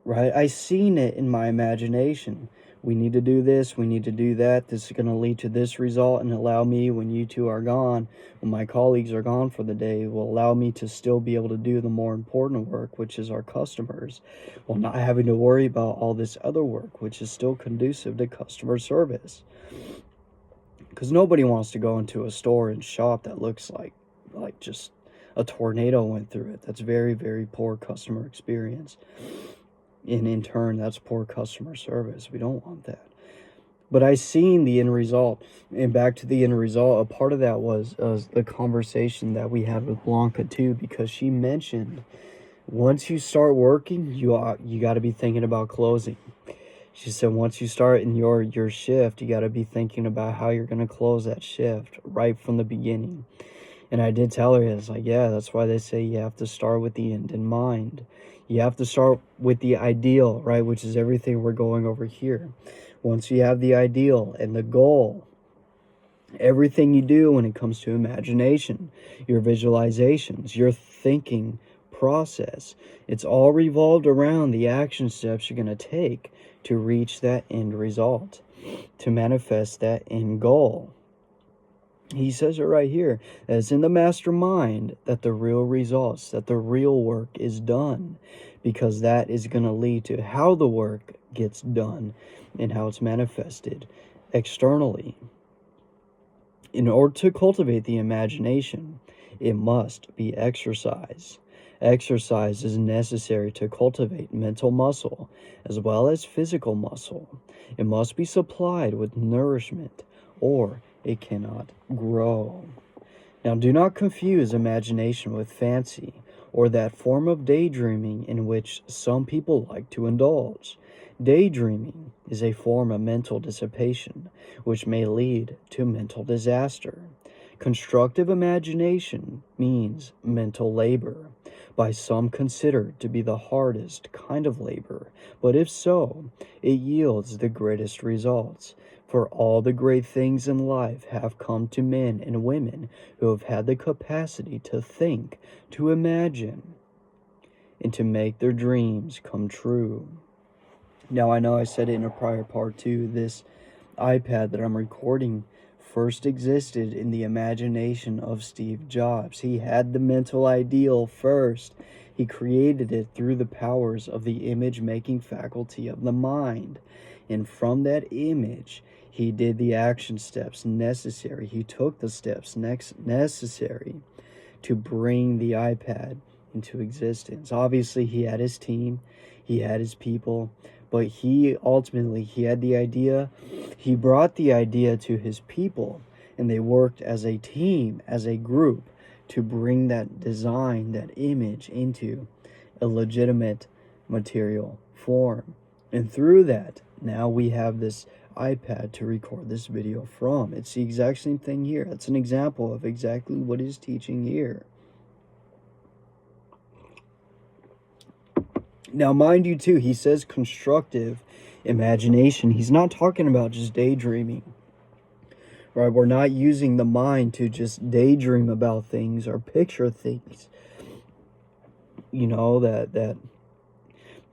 Right? I seen it in my imagination. We need to do this, we need to do that. This is going to lead to this result and allow me, when you two are gone, when my colleagues are gone for the day, will allow me to still be able to do the more important work, which is our customers, while not having to worry about all this other work, which is still conducive to customer service. Because nobody wants to go into a store and shop that looks like just a tornado went through it. That's very, very poor customer experience. And in turn, that's poor customer service. We don't want that. But I seen the end result. And back to the end result, a part of that was the conversation that we had with Blanca too, because she mentioned once you start working, you got to be thinking about closing. She said once you start in your shift, you got to be thinking about how you're going to close that shift right from the beginning. And I did tell her, it's like, yeah, that's why they say you have to start with the end in mind. You have to start with the ideal, right, which is everything we're going over here. Once you have the ideal and the goal, everything you do when it comes to imagination, your visualizations, your thinking process, it's all revolved around the action steps you're going to take to reach that end result, to manifest that end goal. He says it right here, that it's in the mastermind that the real results, that the real work is done, because that is going to lead to how the work gets done and how it's manifested externally. In order to cultivate the imagination, it must be exercised. Exercise is necessary to cultivate mental muscle as well as physical muscle. It must be supplied with nourishment, or it cannot grow. Now, do not confuse imagination with fancy, or that form of daydreaming in which some people like to indulge. Daydreaming is a form of mental dissipation, which may lead to mental disaster. Constructive imagination means mental labor, by some considered to be the hardest kind of labor, but if so, it yields the greatest results. For all the great things in life have come to men and women who have had the capacity to think, to imagine, and to make their dreams come true. Now, I know I said it in a prior part too, this iPad that I'm recording first existed in the imagination of Steve Jobs. He had the mental ideal first. He created it through the powers of the image-making faculty of the mind. And from that image, he did the action steps necessary. He took the steps necessary to bring the iPad into existence. Obviously, he had his team, he had his people, but he had the idea. He brought the idea to his people, and they worked as a team, as a group, to bring that design, that image, into a legitimate material form. And through that, now we have this iPad to record this video from. It's the exact same thing here. That's an example of exactly what he's teaching here. Now, mind you, too, he says constructive imagination. He's not talking about just daydreaming, right? We're not using the mind to just daydream about things or picture things, you know, that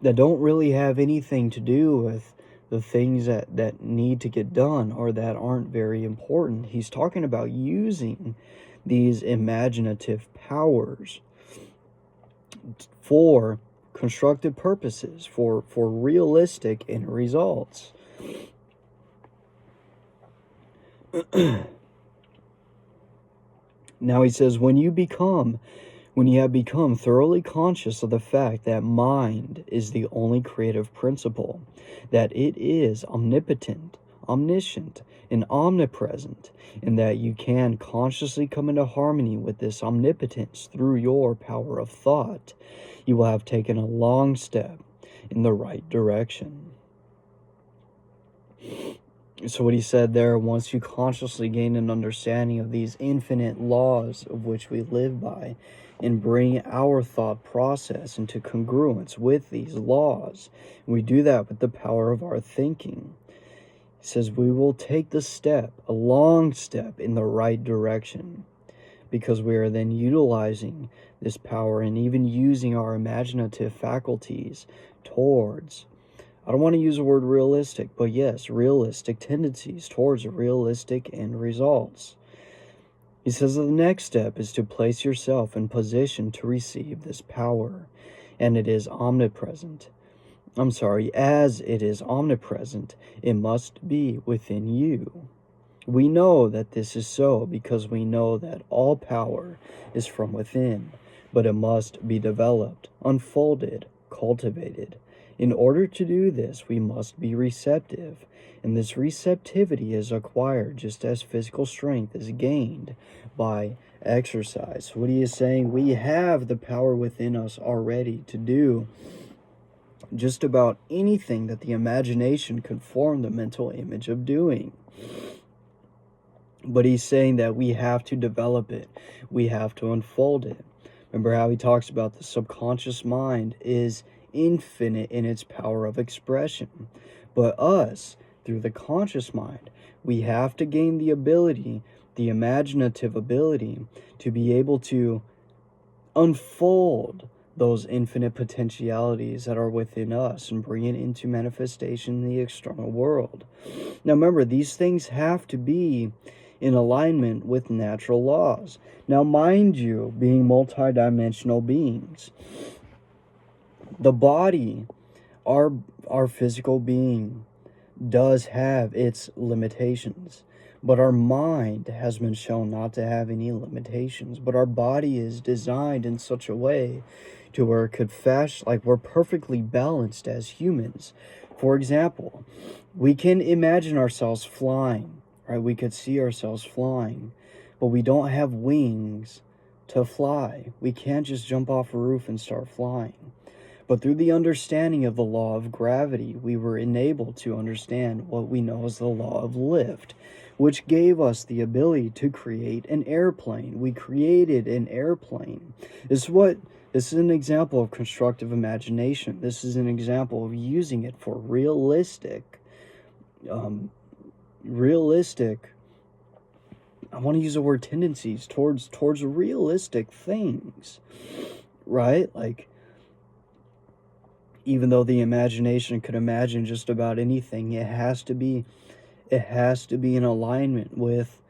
don't really have anything to do with the things that need to get done or that aren't very important. He's talking about using these imaginative powers for constructive purposes, for realistic end results. Now he says, when you have become thoroughly conscious of the fact that mind is the only creative principle, that it is omnipotent, omniscient, and omnipresent, and that you can consciously come into harmony with this omnipotence through your power of thought, you will have taken a long step in the right direction. So what he said there, once you consciously gain an understanding of these infinite laws of which we live by, and bring our thought process into congruence with these laws, we do that with the power of our thinking. He says we will take the step, a long step, in the right direction, because we are then utilizing this power and even using our imaginative faculties towards, I don't want to use the word realistic, but yes, realistic tendencies towards realistic end results. He says that the next step is to place yourself in position to receive this power, and it is omnipresent. As it is omnipresent, it must be within you. We know that this is so because we know that all power is from within, but it must be developed, unfolded, cultivated. In order to do this, we must be receptive, and this receptivity is acquired just as physical strength is gained by exercise. What he is saying, we have the power within us already to do just about anything that the imagination could form the mental image of doing. But he's saying that we have to develop it. We have to unfold it. Remember how he talks about the subconscious mind is infinite in its power of expression. But us, through the conscious mind, we have to gain the ability, the imaginative ability, to be able to unfold those infinite potentialities that are within us and bring it into manifestation in the external world. Now remember, these things have to be in alignment with natural laws. Now mind you, being multidimensional beings, the body, our physical being, does have its limitations. But our mind has been shown not to have any limitations. But our body is designed in such a way to where it could fashion, like we're perfectly balanced as humans. For example, we can imagine ourselves flying, right? We could see ourselves flying, but we don't have wings to fly. We can't just jump off a roof and start flying. But through the understanding of the law of gravity, we were enabled to understand what we know as the law of lift, which gave us the ability to create an airplane. We created an airplane. This is an example of constructive imagination. This is an example of using it for realistic, I want to use the word tendencies towards realistic things, right? Like, even though the imagination could imagine just about anything, it has to be in alignment with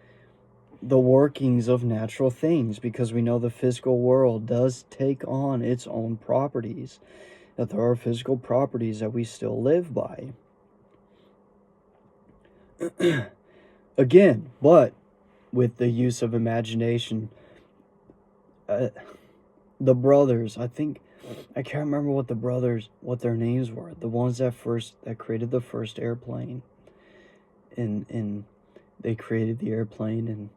the workings of natural things, because we know the physical world does take on its own properties, that there are physical properties that we still live by. Again, but with the use of imagination, the brothers, I can't remember what their names were, the ones that created the first airplane, and they created the airplane, and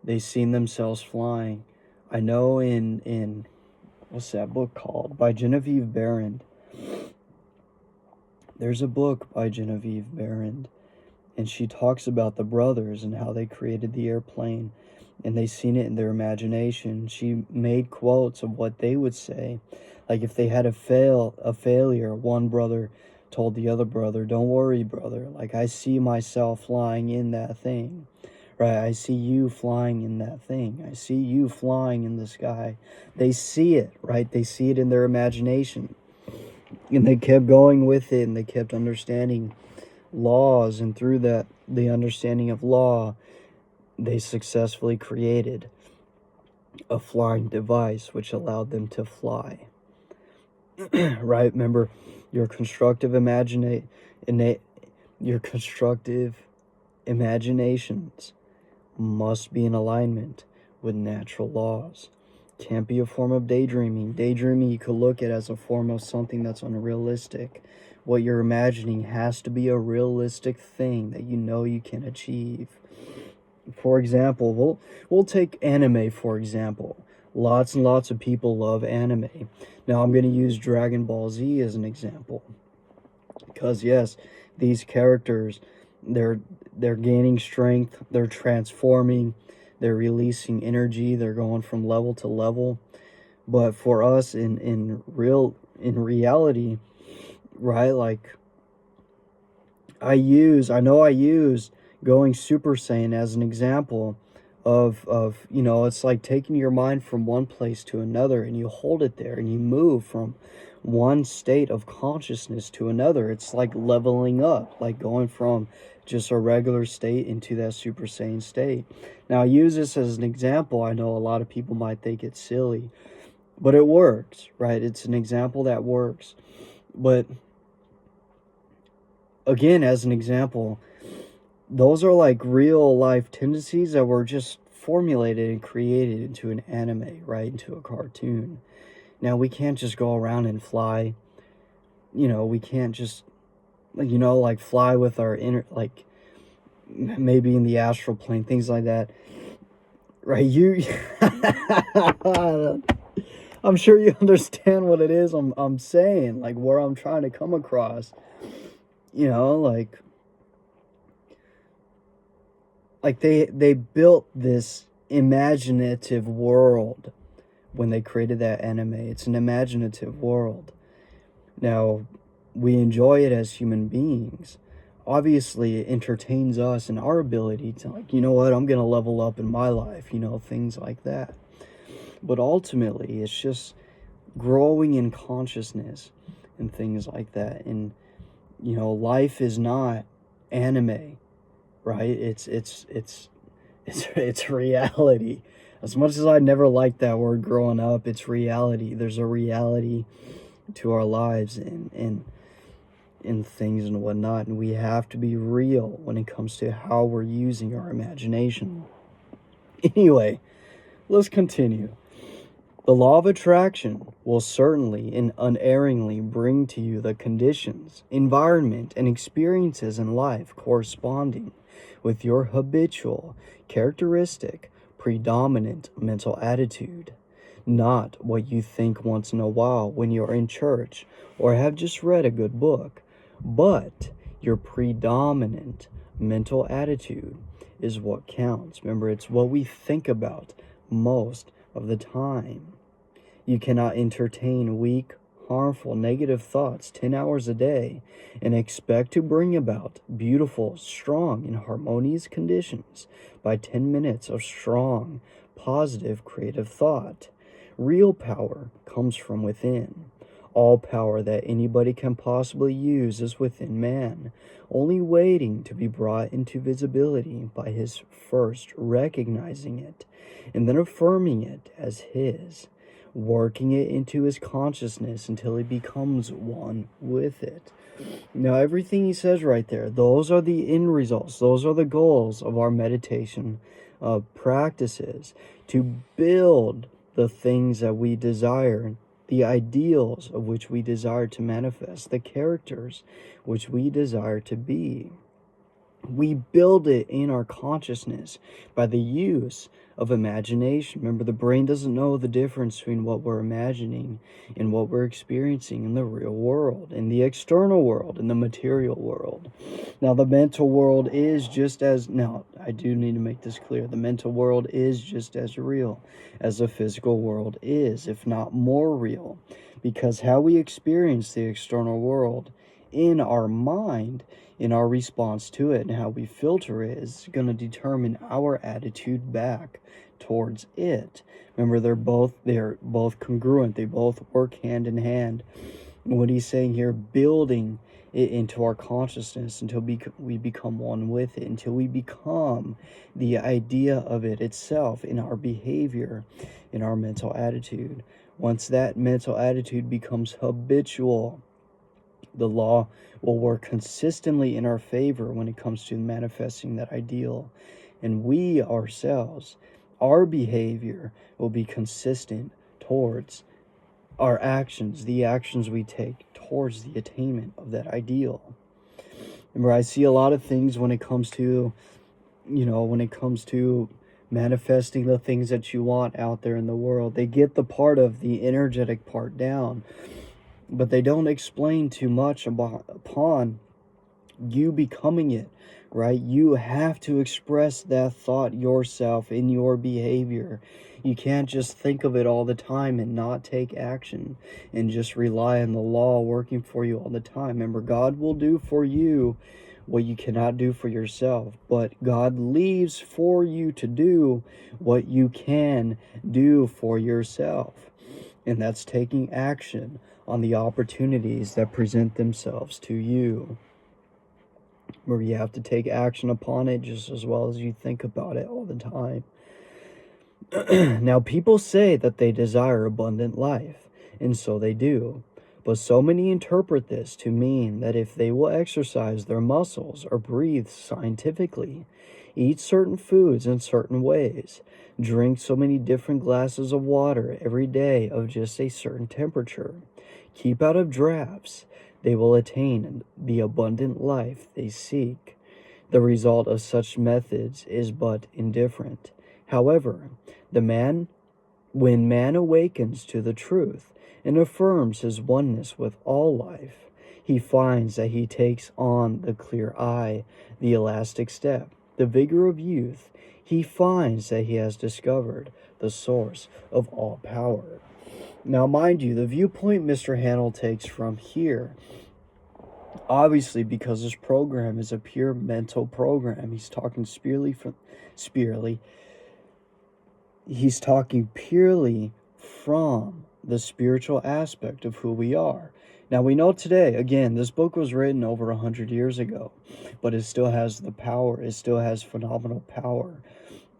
they seen themselves flying. I know in what's that book called? By Genevieve Barron. There's a book by Genevieve Barron, and she talks about the brothers and how they created the airplane, and they seen it in their imagination. She made quotes of what they would say. Like, if they had a failure, one brother told the other brother, "Don't worry, brother. Like, I see myself flying in that thing." Right? "I see you flying in that thing. I see you flying in the sky." They see it, right? They see it in their imagination. And they kept going with it, and they kept understanding laws, and through that, the understanding of law, they successfully created a flying device which allowed them to fly. Right? Remember, your constructive imaginations must be in alignment with natural laws. Can't be a form of daydreaming. Daydreaming you could look at as a form of something that's unrealistic. What you're imagining has to be a realistic thing that you know you can achieve. For example, we'll take anime, for example. Lots and lots of people love anime. Now I'm going to use Dragon Ball Z as an example. Because yes, these characters, they're gaining strength, they're transforming, they're releasing energy, they're going from level to level. But for us in reality, right, like I use going Super Saiyan as an example of it's like taking your mind from one place to another, and you hold it there, and you move from one state of consciousness to another. It's like leveling up, like going from just a regular state into that Super Saiyan state. Now, I use this as an example. I know a lot of people might think it's silly, but it works, right? It's an example that works. But again, as an example, those are like real life tendencies that were just formulated and created into an anime, right? Into a cartoon. Now, we can't just go around and fly. We can't just, like fly with our inner, like maybe in the astral plane, things like that. Right? I'm sure you understand what it is I'm saying, like where I'm trying to come across. Like they built this imaginative world when they created that anime. It's an imaginative world. Now, we enjoy it as human beings. Obviously, it entertains us and our ability to, like, you know what, I'm going to level up in my life, things like that. But ultimately, it's just growing in consciousness and things like that. And, life is not anime, right? It's reality. As much as I never liked that word growing up, it's reality. There's a reality to our lives, and in things and whatnot, and we have to be real when it comes to how we're using our imagination. Anyway, let's continue. The law of attraction will certainly and unerringly bring to you the conditions, environment, and experiences in life corresponding with your habitual, characteristic, predominant mental attitude. Not what you think once in a while when you're in church or have just read a good book, but your predominant mental attitude is what counts. Remember, it's what we think about most of the time. You cannot entertain weak, harmful, negative thoughts 10 hours a day and expect to bring about beautiful, strong, and harmonious conditions by 10 minutes of strong, positive, creative thought. Real power comes from within. All power that anybody can possibly use is within man, only waiting to be brought into visibility by his first recognizing it, and then affirming it as his, working it into his consciousness until he becomes one with it. Now, everything he says right there, those are the end results. Those are the goals of our meditation practices, to build the things that we desire, the ideals of which we desire to manifest, the characters which we desire to be. We build it in our consciousness by the use of imagination. Remember, the brain doesn't know the difference between what we're imagining and what we're experiencing in the real world, in the external world, in the material world. Now, the mental world is just as, now, I do need to make this clear, the mental world is just as real as the physical world is, if not more real, because how we experience the external world in our mind, in our response to it, and how we filter it is going to determine our attitude back towards it. Remember, they're both congruent. They both work hand in hand. And what he's saying here, building it into our consciousness until we become one with it, until we become the idea of it itself in our behavior, in our mental attitude. Once that mental attitude becomes habitual, the law will work consistently in our favor when it comes to manifesting that ideal. And we ourselves, our behavior will be consistent towards our actions, the actions we take towards the attainment of that ideal. Remember, I see a lot of things when it comes to, manifesting the things that you want out there in the world. They get the part of the energetic part down, but they don't explain too much upon you becoming it, right? You have to express that thought yourself in your behavior. You can't just think of it all the time and not take action and just rely on the law working for you all the time. Remember, God will do for you what you cannot do for yourself, but God leaves for you to do what you can do for yourself. And that's taking action on the opportunities that present themselves to you. Where you have to take action upon it just as well as you think about it all the time. Now, people say that they desire abundant life, and so they do. But so many interpret this to mean that if they will exercise their muscles or breathe scientifically, eat certain foods in certain ways, drink so many different glasses of water every day of just a certain temperature, keep out of drafts, they will attain the abundant life they seek. The result of such methods is but indifferent. However, when man awakens to the truth and affirms his oneness with all life, he finds that he takes on the clear eye, the elastic step, the vigor of youth. He finds that he has discovered the source of all power. Now, mind you, the viewpoint Mr. Hanel takes from here, obviously, because this program is a pure mental program, he's talking he's talking purely from the spiritual aspect of who we are. Now, we know today, again, this book was written over 100 years ago, but it still has the power. It still has phenomenal power.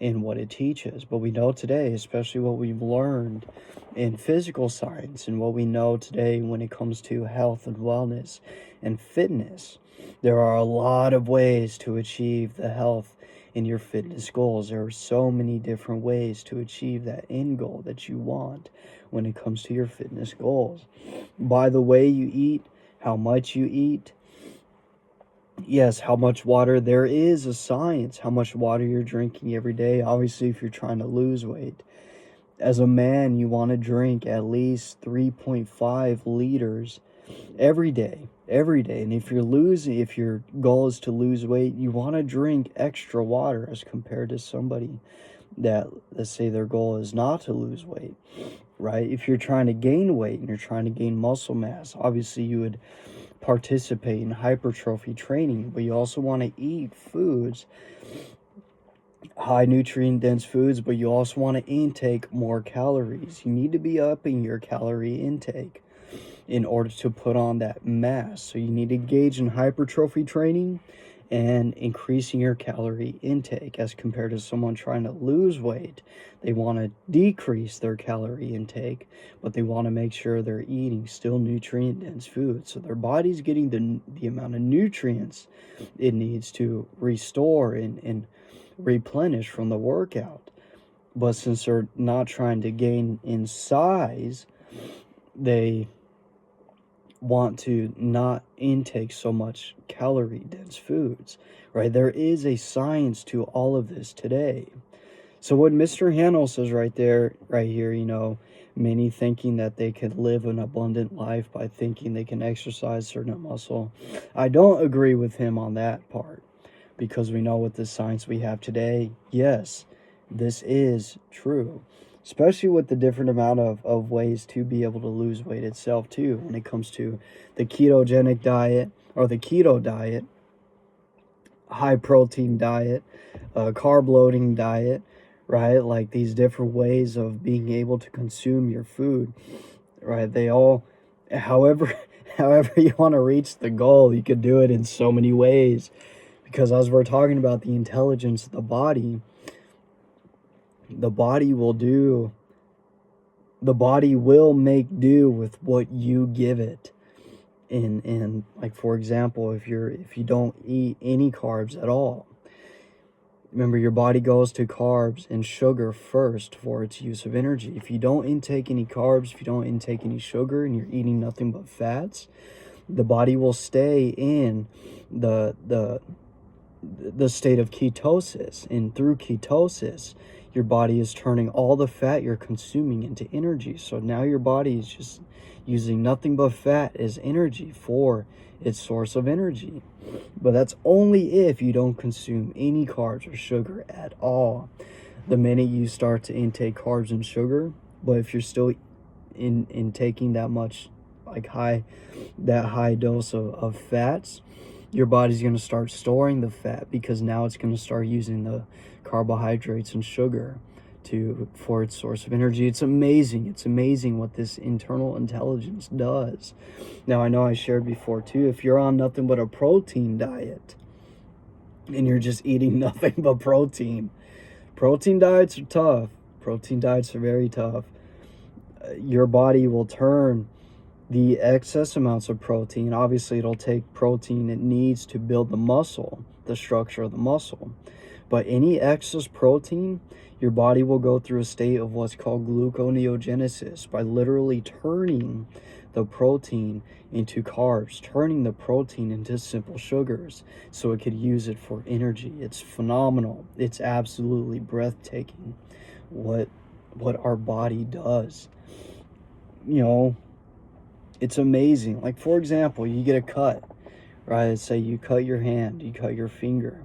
in what it teaches. But we know today, especially what we've learned in physical science and what we know today when it comes to health and wellness and fitness, there are a lot of ways to achieve the health in your fitness goals. There are so many different ways to achieve that end goal that you want when it comes to your fitness goals. By the way you eat, how much you eat, yes, how much water, there is a science, how much water you're drinking every day. Obviously, if you're trying to lose weight, as a man, you want to drink at least 3.5 liters every day. And if your goal is to lose weight, you want to drink extra water as compared to somebody that, let's say, their goal is not to lose weight, right? If you're trying to gain weight and you're trying to gain muscle mass, obviously you would participate in hypertrophy training, but you also want to eat foods, high nutrient dense foods, but you also want to intake more calories. You need to be upping your calorie intake in order to put on that mass. So you need to engage in hypertrophy training and increasing your calorie intake as compared to someone trying to lose weight. They want to decrease their calorie intake, but they want to make sure they're eating still nutrient dense food. So their body's getting the amount of nutrients it needs to restore and replenish from the workout. But since they're not trying to gain in size, they want to not intake so much calorie dense foods, right? There is a science to all of this today. So what Mr. Hanel says right here, many thinking that they could live an abundant life by thinking they can exercise certain muscle. I don't agree with him on that part, because we know with the science we have today, yes, this is true. Especially with the different amount of ways to be able to lose weight itself too, when it comes to the ketogenic diet or the keto diet, high protein diet, carb loading diet, right? Like these different ways of being able to consume your food, right? They all, however you want to reach the goal, you could do it in so many ways, because as we're talking about the intelligence of the body will make do with what you give it. And like, for example, if you don't eat any carbs at all, remember, your body goes to carbs and sugar first for its use of energy. If you don't intake any carbs, if you don't intake any sugar, and you're eating nothing but fats, the body will stay in the state of ketosis, and through ketosis, your body is turning all the fat you're consuming into energy. So now your body is just using nothing but fat as energy for its source of energy. But that's only if you don't consume any carbs or sugar at all. The minute you start to intake carbs and sugar, but if you're still in taking that much, like high dose of fats, your body's going to start storing the fat, because now it's going to start using the carbohydrates and sugar for its source of energy. It's amazing what this internal intelligence does. Now, I know I shared before too, if you're on nothing but a protein diet and you're just eating nothing but protein diets are tough. Protein diets are very tough. Your body will turn the excess amounts of protein. Obviously, it'll take protein it needs to build the muscle, the structure of the muscle. But any excess protein, your body will go through a state of what's called gluconeogenesis, by literally turning the protein into carbs, turning the protein into simple sugars, so it could use it for energy. It's phenomenal. It's absolutely breathtaking what our body does. It's amazing. Like, for example, you get a cut, right? Say you cut your hand, you cut your finger.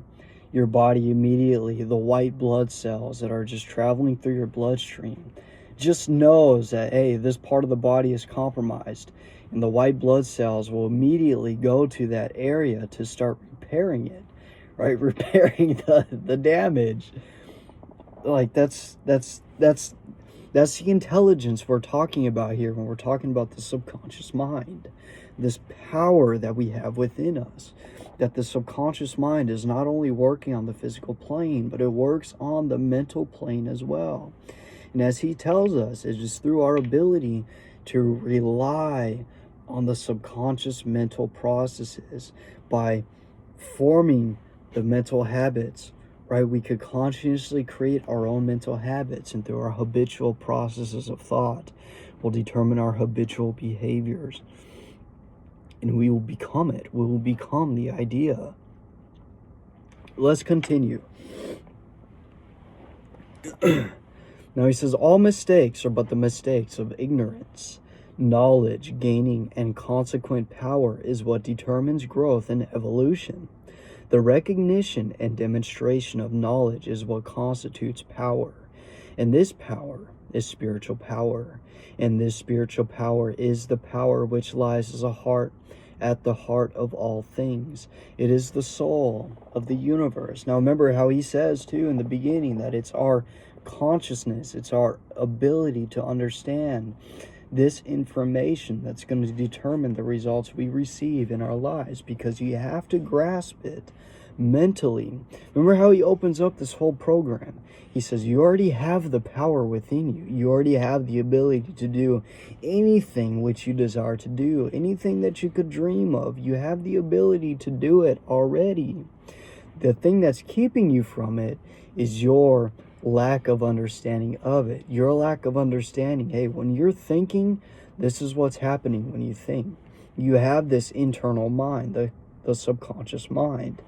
Your body immediately, the white blood cells that are just traveling through your bloodstream, just knows that, hey, this part of the body is compromised. And the white blood cells will immediately go to that area to start repairing it, right? Repairing the damage. Like, that's That's the intelligence we're talking about here when we're talking about the subconscious mind. This power that we have within us. That the subconscious mind is not only working on the physical plane, but it works on the mental plane as well. And as he tells us, it is through our ability to rely on the subconscious mental processes by forming the mental habits, right? We could consciously create our own mental habits, and through our habitual processes of thought will determine our habitual behaviors. And we will become it. We will become the idea. Let's continue. Now he says, all mistakes are but the mistakes of ignorance. Knowledge, gaining, and consequent power is what determines growth and evolution. The recognition and demonstration of knowledge is what constitutes power. And this power is spiritual power. And this spiritual power is the power which lies as a heart at the heart of all things. It is the soul of the universe. Now remember how he says too in the beginning that it's our consciousness, it's our ability to understand this information that's going to determine the results we receive in our lives, because you have to grasp it mentally. Remember how he opens up this whole program. He says you already have the power within you. You already have the ability to do anything which you desire to do, anything that you could dream of. You have the ability to do it already. The thing that's keeping you from it is your lack of understanding of it. Your lack of understanding. Hey, when you're thinking, this is what's happening when you think. You have this internal mind, the subconscious mind.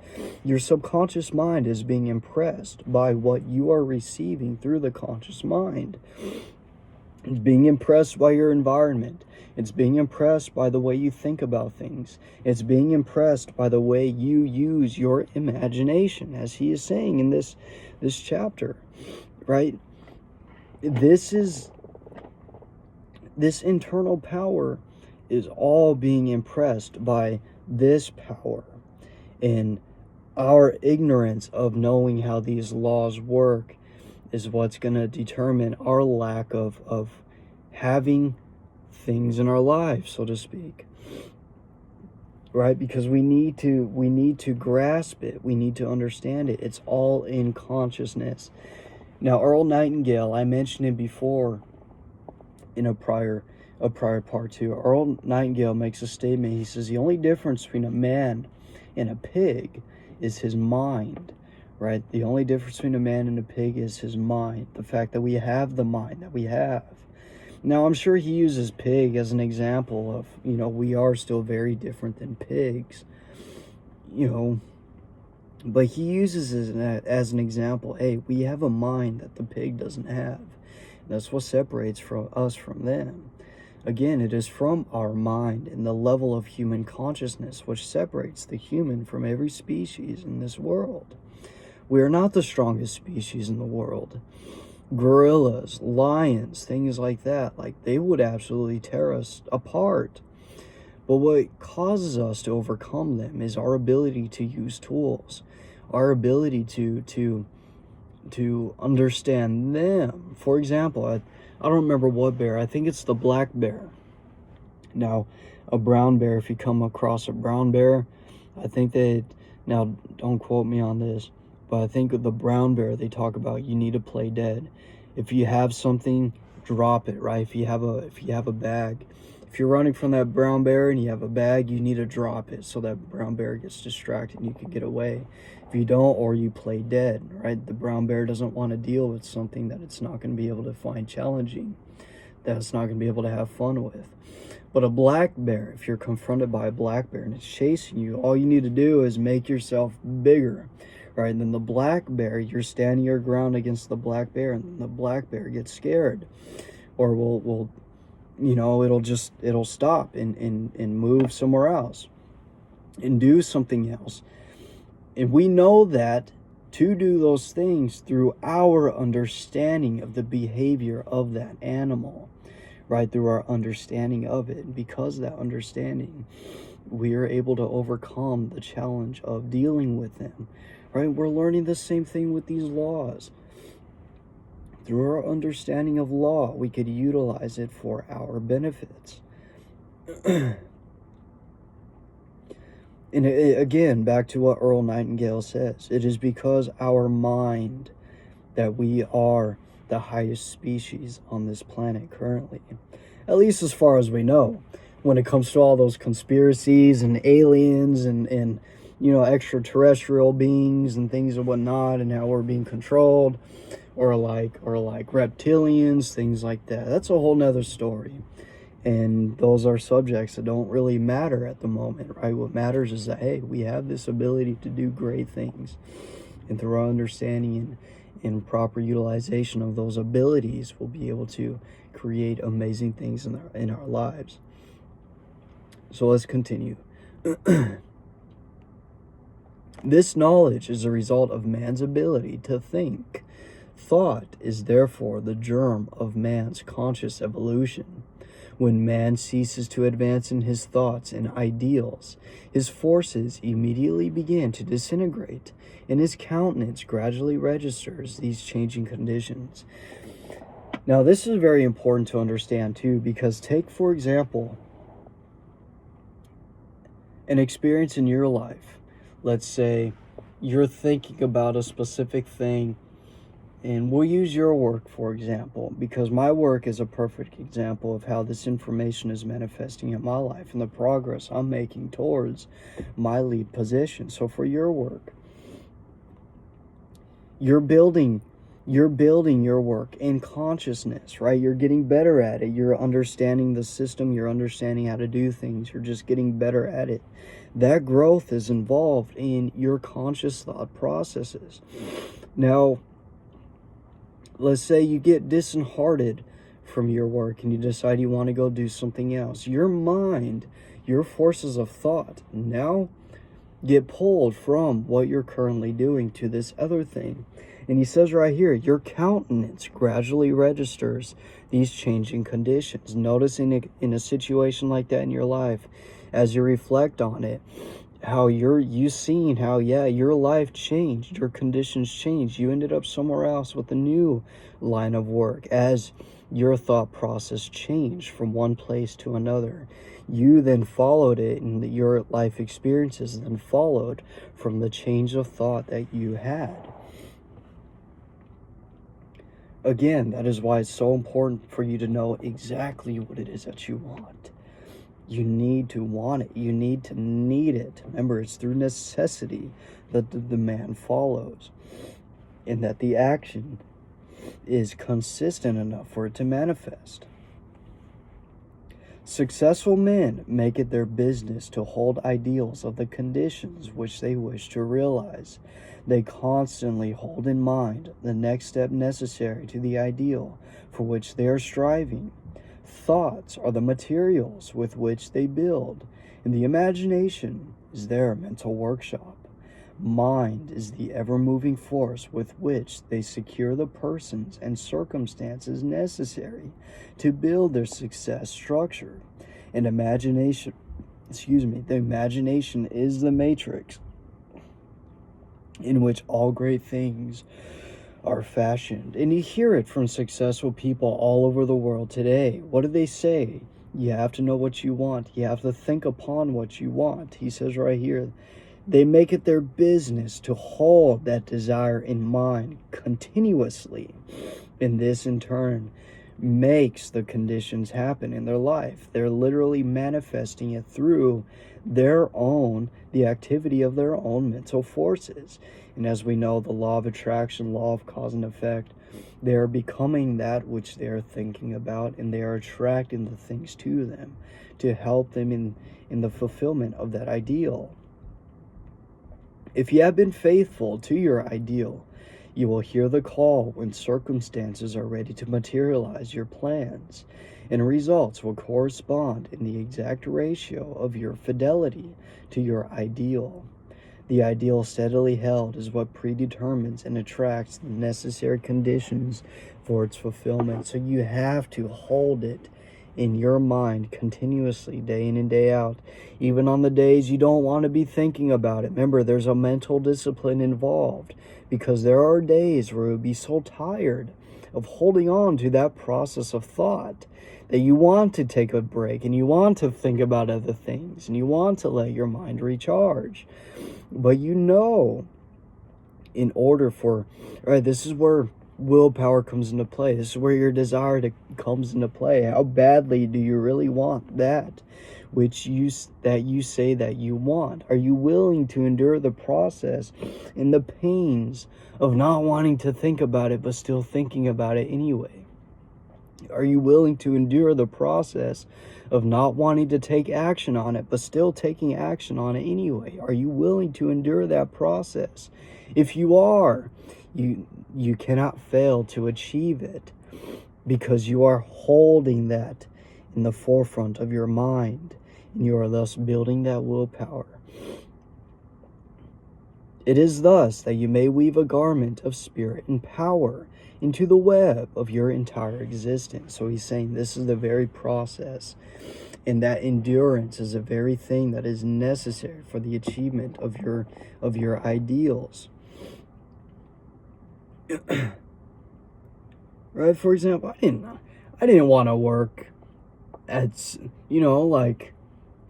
Your subconscious mind is being impressed by what you are receiving through the conscious mind. It's being impressed by your environment. It's being impressed by the way you think about things. It's being impressed by the way you use your imagination, as he is saying in this chapter, right? This internal power is all being impressed by this power, and our ignorance of knowing how these laws work is what's going to determine our lack of having things in our lives, so to speak, right? Because we need to grasp it. We need to understand it. It's all in consciousness. Now, Earl Nightingale, I mentioned him before in a prior part too. Earl Nightingale makes a statement. He says the only difference between a man and a pig is his mind, right? The only difference between a man and a pig is his mind. The fact that we have the mind that we have. Now, I'm sure he uses pig as an example of, we are still very different than pigs, but he uses it as an example. Hey, we have a mind that the pig doesn't have. That's what separates us from them. Again, it is from our mind and the level of human consciousness which separates the human from every species in this world. We are not the strongest species in the world. Gorillas, lions, things like that, they would absolutely tear us apart. But what causes us to overcome them is our ability to use tools, our ability to understand them. For example, I don't remember what bear. I think it's the black bear. Now, a brown bear, if you come across a brown bear, I think now don't quote me on this, but I think with the brown bear, they talk about you need to play dead. If you have something, drop it, right? If you have a bag, if you're running from that brown bear and you have a bag, you need to drop it so that brown bear gets distracted and you can get away. If you don't, or you play dead, right? The brown bear doesn't want to deal with something that it's not going to be able to find challenging, that it's not going to be able to have fun with. But a black bear, if you're confronted by a black bear and it's chasing you, all you need to do is make yourself bigger, right? And then the black bear, you're standing your ground against the black bear, and then the black bear gets scared, or it'll stop and move somewhere else and do something else. And we know that to do those things through our understanding of the behavior of that animal, right? Through our understanding of it. And because of that understanding, we are able to overcome the challenge of dealing with them, right? We're learning the same thing with these laws. Through our understanding of law, we could utilize it for our benefits. And again, back to what Earl Nightingale says, it is because our mind that we are the highest species on this planet currently, at least as far as we know. When it comes to all those conspiracies and aliens and extraterrestrial beings and things and whatnot, and how we're being controlled, or like reptilians, things like that, that's a whole nother story. And those are subjects that don't really matter at the moment, right? What matters is that, hey, we have this ability to do great things. And through our understanding and proper utilization of those abilities, we'll be able to create amazing things in our lives. So let's continue. This knowledge is a result of man's ability to think. Thought is therefore the germ of man's conscious evolution. When man ceases to advance in his thoughts and ideals, his forces immediately begin to disintegrate, and his countenance gradually registers these changing conditions. Now, this is very important to understand too, because take, for example, an experience in your life. Let's say you're thinking about a specific thing, and we'll use your work, for example, because my work is a perfect example of how this information is manifesting in my life and the progress I'm making towards my lead position. So for your work, you're building your work in consciousness, right? You're getting better at it. You're understanding the system. You're understanding how to do things. You're just getting better at it. That growth is involved in your conscious thought processes. Now, let's say you get disheartened from your work and you decide you want to go do something else. Your mind, your forces of thought now get pulled from what you're currently doing to this other thing. And he says right here, your countenance gradually registers these changing conditions. Noticing in a situation like that in your life, as you reflect on it, how you seen how, your life changed, your conditions changed. You ended up somewhere else with a new line of work as your thought process changed from one place to another. You then followed it, and your life experiences then followed from the change of thought that you had. Again, that is why it's so important for you to know exactly what it is that you want. You need to want it. You need to need it. Remember, it's through necessity that the demand follows, and that the action is consistent enough for it to manifest. Successful men make it their business to hold ideals of the conditions which they wish to realize. They constantly hold in mind the next step necessary to the ideal for which they are striving. Thoughts are the materials with which they build, and the imagination is their mental workshop. Mind is the ever-moving force with which they secure the persons and circumstances necessary to build their success structure. And the imagination is the matrix in which all great things are fashioned. And you hear it from successful people all over the world today. What do they say? You have to know what you want. You have to think upon what you want. He says right here, they make it their business to hold that desire in mind continuously. And this in turn makes the conditions happen in their life. They're literally manifesting it through the activity of their own mental forces. And as we know, the law of attraction, law of cause and effect, they are becoming that which they are thinking about, and they are attracting the things to them to help them in the fulfillment of that ideal. If you have been faithful to your ideal, you will hear the call when circumstances are ready to materialize your plans, and results will correspond in the exact ratio of your fidelity to your ideal. The ideal steadily held is what predetermines and attracts the necessary conditions for its fulfillment. So you have to hold it in your mind continuously, day in and day out, even on the days you don't want to be thinking about it. Remember, there's a mental discipline involved, because there are days where you'll be so tired of holding on to that process of thought, that you want to take a break and you want to think about other things and you want to let your mind recharge. But you know, in order for, right, this is where willpower comes into play. This is where your desire comes into play. How badly do you really want that which you say that you want? Are you willing to endure the process and the pains of not wanting to think about it but still thinking about it anyway? Are you willing to endure the process of not wanting to take action on it but still taking action on it anyway? Are you willing to endure that process? If you are, you cannot fail to achieve it, because you are holding that in the forefront of your mind, and you are thus building that willpower. It is thus that you may weave a garment of spirit and power into the web of your entire existence. So he's saying this is the very process, and that endurance is the very thing that is necessary for the achievement of your ideals. Right? For example, I didn't want to work at, like,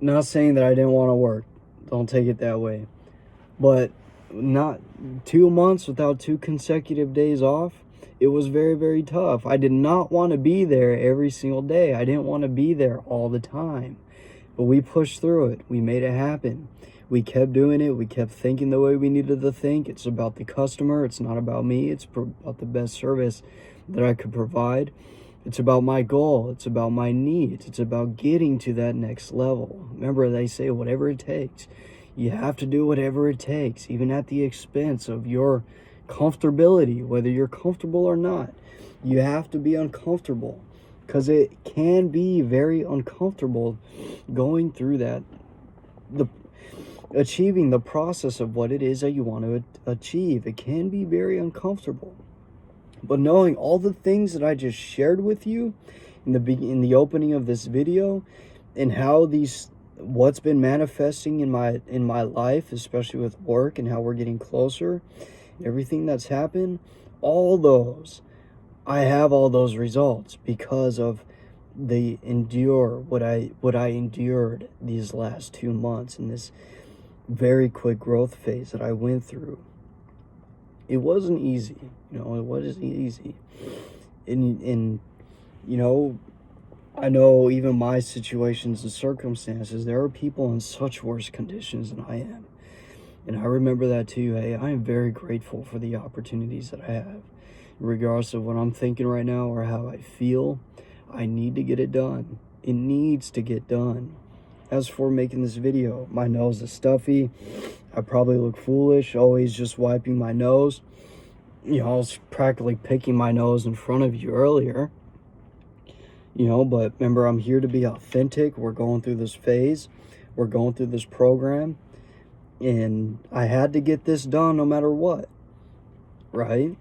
not saying that I didn't want to work. Don't take it that way. But not 2 months without 2 consecutive days off, it was very, very tough. I did not want to be there every single day. I didn't want to be there all the time. But we pushed through it. We made it happen. We kept doing it. We kept thinking the way we needed to think. It's about the customer. It's not about me. It's about the best service that I could provide. It's about my goal. It's about my needs. It's about getting to that next level. Remember, they say whatever it takes. You have to do whatever it takes, even at the expense of your comfortability, whether you're comfortable or not. You have to be uncomfortable, because it can be very uncomfortable going through that, achieving the process of what it is that you want to achieve. It can be very uncomfortable. But knowing all the things that I just shared with you in the opening of this video, and how what's been manifesting in my life, especially with work, and how we're getting closer, everything that's happened, I have all those results because of what I endured these last 2 months in this very quick growth phase that I went through. It wasn't easy, it wasn't easy. And I know even my situations and circumstances, there are people in such worse conditions than I am. And I remember that too. Hey, I am very grateful for the opportunities that I have. Regardless of what I'm thinking right now or how I feel, I need to get it done. It needs to get done. As for making this video, my nose is stuffy. I probably look foolish, always just wiping my nose. I was practically picking my nose in front of you earlier. But remember, I'm here to be authentic. We're going through this phase. We're going through this program. And I had to get this done no matter what. Right?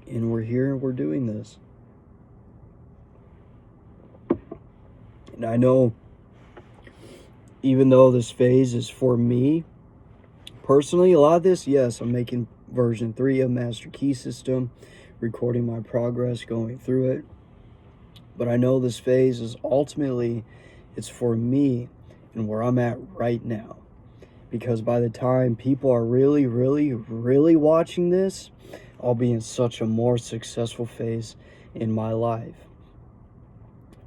And we're here and we're doing this. And I know, even though this phase is for me personally, a lot of this, yes, I'm making version 3 of Master Key System, recording my progress, going through it. But I know this phase is ultimately, it's for me and where I'm at right now. Because by the time people are really, really, really watching this, I'll be in such a more successful phase in my life.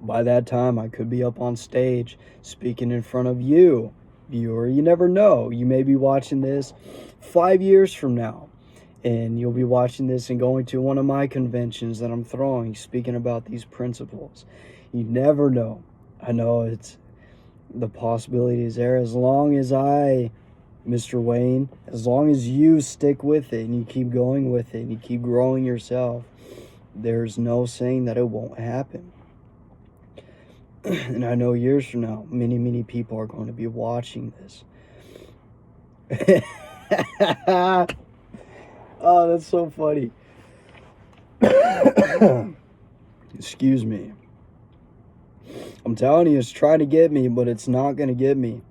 By that time, I could be up on stage speaking in front of you, viewer. You never know. You may be watching this 5 years from now, and you'll be watching this and going to one of my conventions that I'm throwing, speaking about these principles. You never know. I know the possibility is there. As long as Mr. Wayne, as long as you stick with it and you keep going with it and you keep growing yourself, there's no saying that it won't happen. And I know years from now, many, many people are going to be watching this. Oh, that's so funny. Excuse me. I'm telling you, it's trying to get me, but it's not going to get me.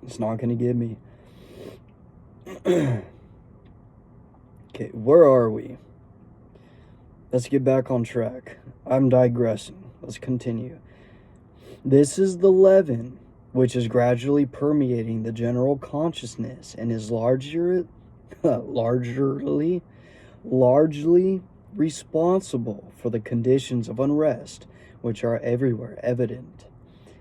It's not going to get me. Okay, where are we? let's get back on track. I'm digressing. Let's continue. This is the leaven which is gradually permeating the general consciousness and is largely responsible for the conditions of unrest which are everywhere evident.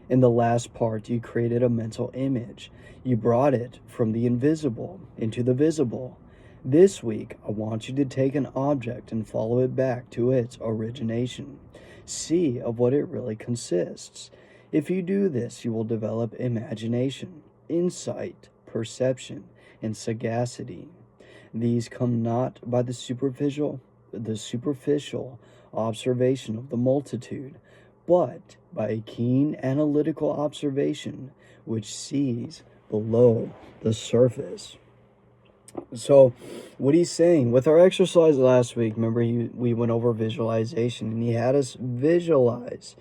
In the last part, you created a mental image. You brought it from the invisible into the visible. This week, I want you to take an object and follow it back to its origination. See of what it really consists. If you do this, you will develop imagination, insight, perception, and sagacity. These come not by the superficial observation of the multitude, but by a keen analytical observation which sees below the surface. So, what he's saying with our exercise last week, remember we went over visualization, and he had us visualize.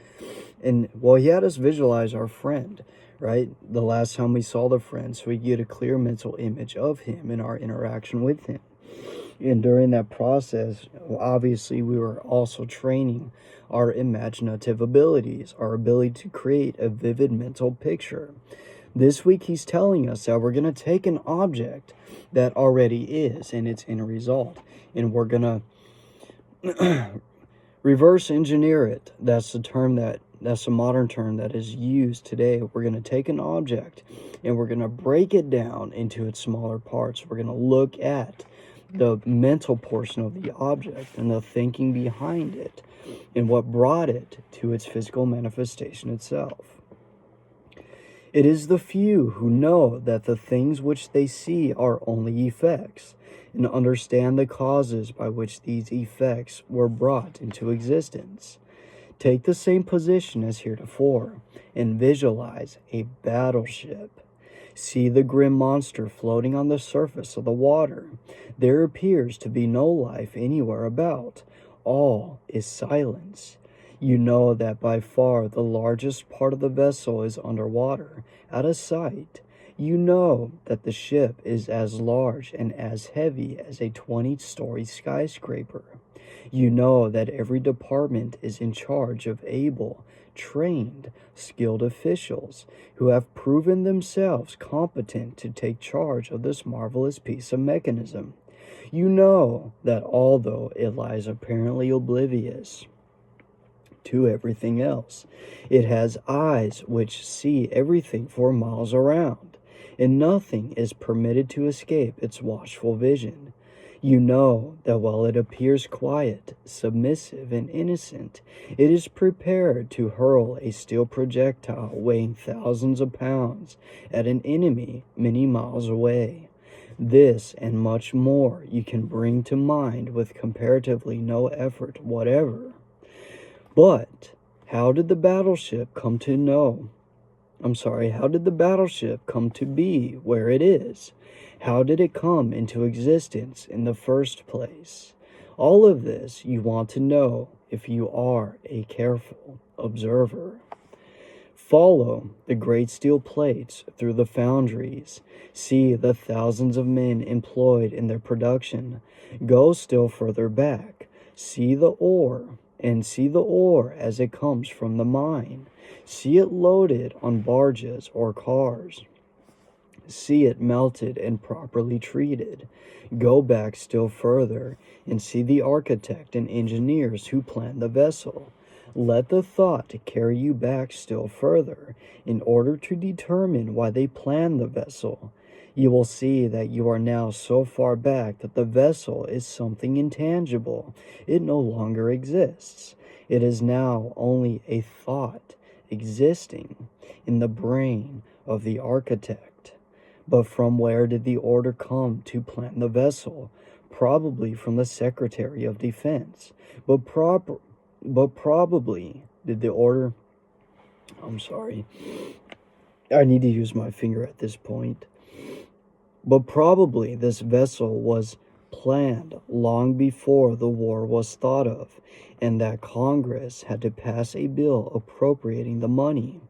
And he had us visualize our friend, right? The last time we saw the friend, so we get a clear mental image of him and our interaction with him. And during that process, obviously, we were also training our imaginative abilities, our ability to create a vivid mental picture. This week, he's telling us that we're going to take an object that already is in its end result, and we're going to reverse engineer it. That's a modern term that is used today. We're going to take an object and we're going to break it down into its smaller parts. We're going to look at the mental portion of the object and the thinking behind it and what brought it to its physical manifestation itself. It is the few who know that the things which they see are only effects and understand the causes by which these effects were brought into existence. Take the same position as heretofore and visualize a battleship. See the grim monster floating on the surface of the water. There appears to be no life anywhere about. All is silence. You know that by far the largest part of the vessel is underwater, out of sight. You know that the ship is as large and as heavy as a 20-story skyscraper. You know that every department is in charge of able, trained, skilled officials who have proven themselves competent to take charge of this marvelous piece of mechanism. You know that although it lies apparently oblivious to everything else, it has eyes which see everything for miles around, and nothing is permitted to escape its watchful vision. You know that while it appears quiet, submissive, and innocent, it is prepared to hurl a steel projectile weighing thousands of pounds at an enemy many miles away. This and much more you can bring to mind with comparatively no effort whatever. But how did the battleship come to be where it is? How did it come into existence in the first place? All of this you want to know if you are a careful observer. Follow the great steel plates through the foundries. See the thousands of men employed in their production. Go still further back. See the ore as it comes from the mine. See it loaded on barges or cars. See it melted and properly treated. Go back still further and see the architect and engineers who planned the vessel. Let the thought carry you back still further in order to determine why they planned the vessel. You will see that you are now so far back that the vessel is something intangible. It no longer exists. It is now only a thought existing in the brain of the architect. But from where did the order come to plan the vessel? Probably from the Secretary of Defense. But probably did the order... I need to use my finger at this point. But probably this vessel was planned long before the war was thought of, and that Congress had to pass a bill appropriating the money.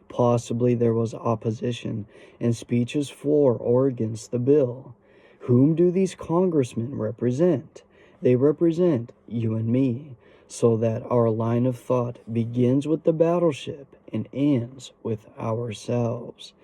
Possibly there was opposition and speeches for or against the bill. Whom do these congressmen represent? They represent you and me, so that our line of thought begins with the battleship and ends with ourselves.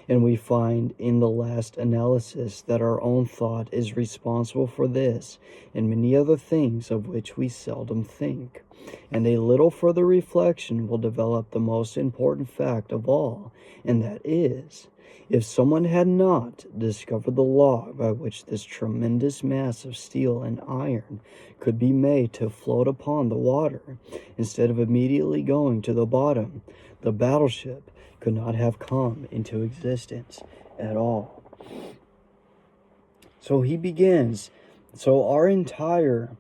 And we find in the last analysis that our own thought is responsible for this and many other things of which we seldom think. And a little further reflection will develop the most important fact of all, and that is, if someone had not discovered the law by which this tremendous mass of steel and iron could be made to float upon the water, instead of immediately going to the bottom, the battleship could not have come into existence at all. So he begins. So our entire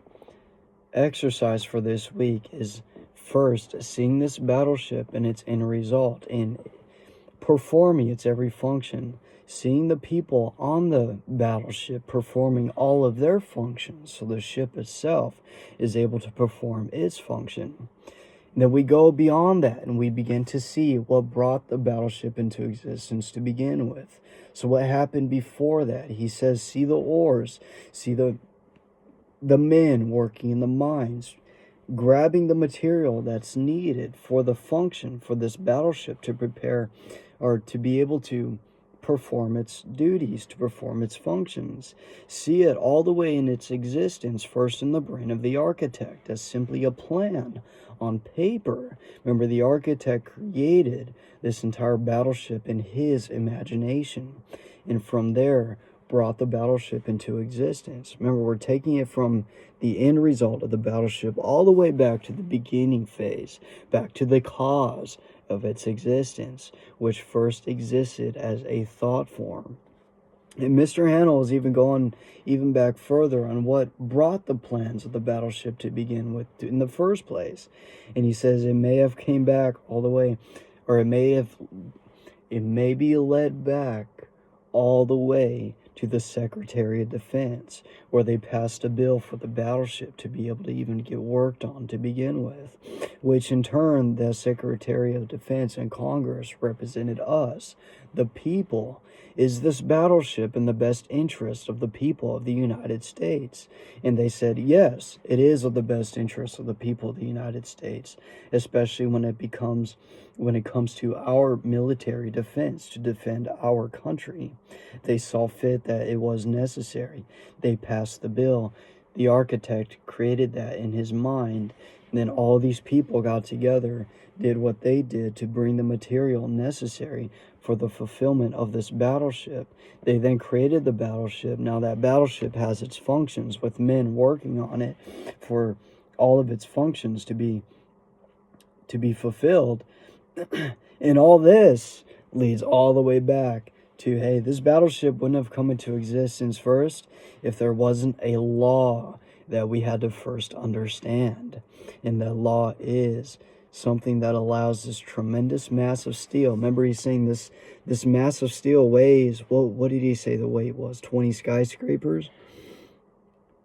exercise for this week is first seeing this battleship and its end result in performing its every function, seeing the people on the battleship performing all of their functions, so the ship itself is able to perform its function. And then we go beyond that and we begin to see what brought the battleship into existence to begin with. So what happened before that? He says, see the oars, see the men working in the mines, grabbing the material that's needed for the function for this battleship to prepare or to be able to perform its duties, to perform its functions. See it all the way in its existence, first in the brain of the architect, as simply a plan on paper. Remember, the architect created this entire battleship in his imagination, and from there brought the battleship into existence. Remember, we're taking it from the end result of the battleship all the way back to the beginning phase, back to the cause of its existence, which first existed as a thought form. And Mr. Hanel is even going even back further on what brought the plans of the battleship to begin with in the first place. And he says it may have came back all the way, or it may be led back all the way to the Secretary of Defense, where they passed a bill for the battleship to be able to even get worked on to begin with, which in turn the Secretary of Defense and Congress represented us, the people. Is this battleship in the best interest of the people of the United States? And they said, yes, it is of the best interest of the people of the United States, especially when it comes to our military defense, to defend our country. They saw fit that it was necessary. They passed the bill. The architect created that in his mind. And then all these people got together, did what they did to bring the material necessary for the fulfillment of this battleship. They then created the battleship. Now that battleship has its functions with men working on it for all of its functions to be fulfilled. And all this leads all the way back to, hey, this battleship wouldn't have come into existence first if there wasn't a law that we had to first understand. And that law is something that allows this tremendous mass of steel. Remember, he's saying this mass of steel weighs, what did he say the weight was? 20 skyscrapers?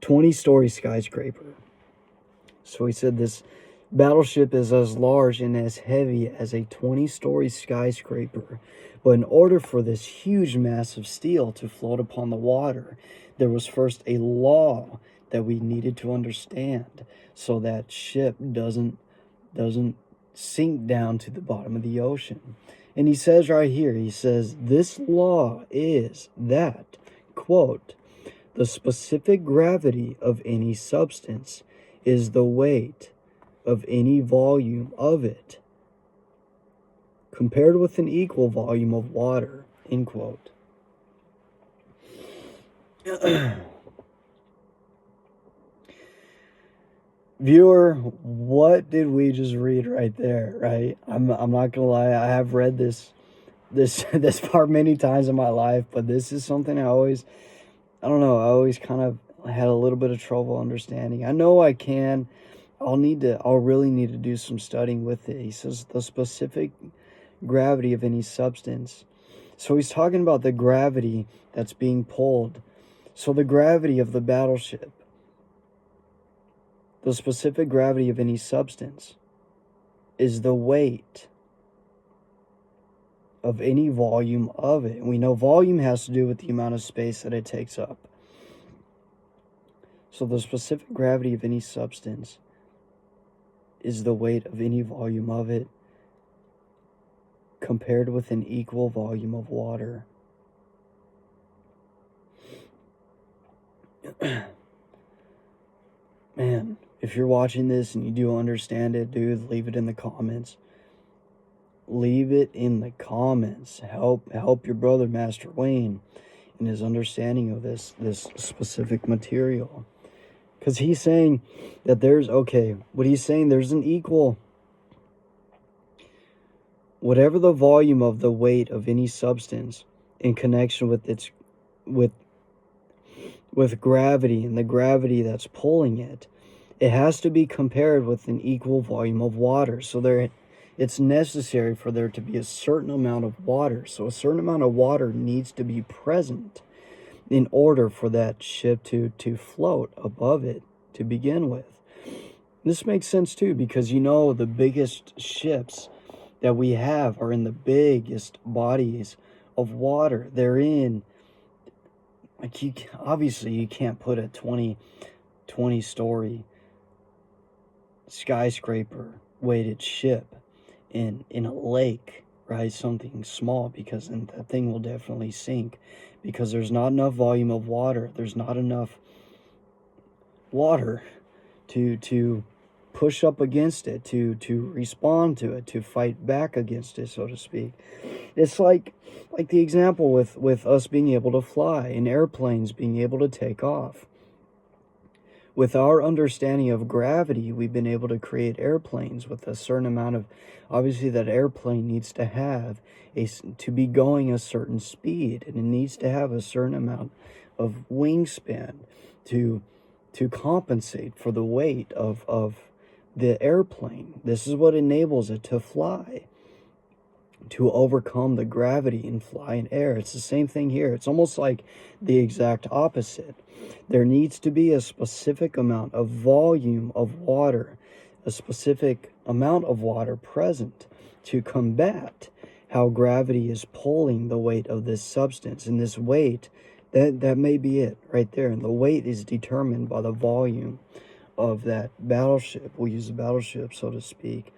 20-story skyscraper. So he said this battleship is as large and as heavy as a 20-story skyscraper. But in order for this huge mass of steel to float upon the water, there was first a law that we needed to understand, so that ship doesn't sink down to the bottom of the ocean. And he says right here, he says, this law is that, quote, the specific gravity of any substance is the weight of any volume of it, compared with an equal volume of water, end quote. Viewer, what did we just read right there, right? I'm not gonna lie, I have read this part many times in my life, but this is something I always kind of had a little bit of trouble understanding. I know I can. I'll really need to do some studying with it. He says the specific gravity of any substance. So he's talking about the gravity that's being pulled. So the gravity of the battleship, the specific gravity of any substance, is the weight of any volume of it. And we know volume has to do with the amount of space that it takes up. So the specific gravity of any substance is the weight of any volume of it compared with an equal volume of water. Man, if you're watching this and you do understand it, dude, leave it in the comments. Leave it in the comments. Help your brother, Master Wayne, in his understanding of this specific material. Because he's saying that there's an equal, whatever the volume of the weight of any substance in connection with its with gravity and the gravity that's pulling it, it has to be compared with an equal volume of water. So it's necessary for there to be a certain amount of water. So a certain amount of water needs to be present in order for that ship to float above it to begin with. This makes sense too, because the biggest ships that we have are in the biggest bodies of water. They're in, like, you can't put a 20-story skyscraper weighted ship in a lake, right? Something small, because then that thing will definitely sink, because there's not enough volume of water. There's not enough water to push up against it, to respond to it, to fight back against it, so to speak. It's like the example with us being able to fly and airplanes being able to take off. With our understanding of gravity, we've been able to create airplanes with a certain amount of, obviously that airplane needs to have to be going a certain speed, and it needs to have a certain amount of wingspan to compensate for the weight of the airplane. This is what enables it to fly, to overcome the gravity and fly in air. It's the same thing here. It's almost like the exact opposite. There needs to be a specific amount of volume of water, a specific amount of water present to combat how gravity is pulling the weight of this substance. And this weight, that may be it right there. And the weight is determined by the volume of that battleship. We'll use the battleship, so to speak,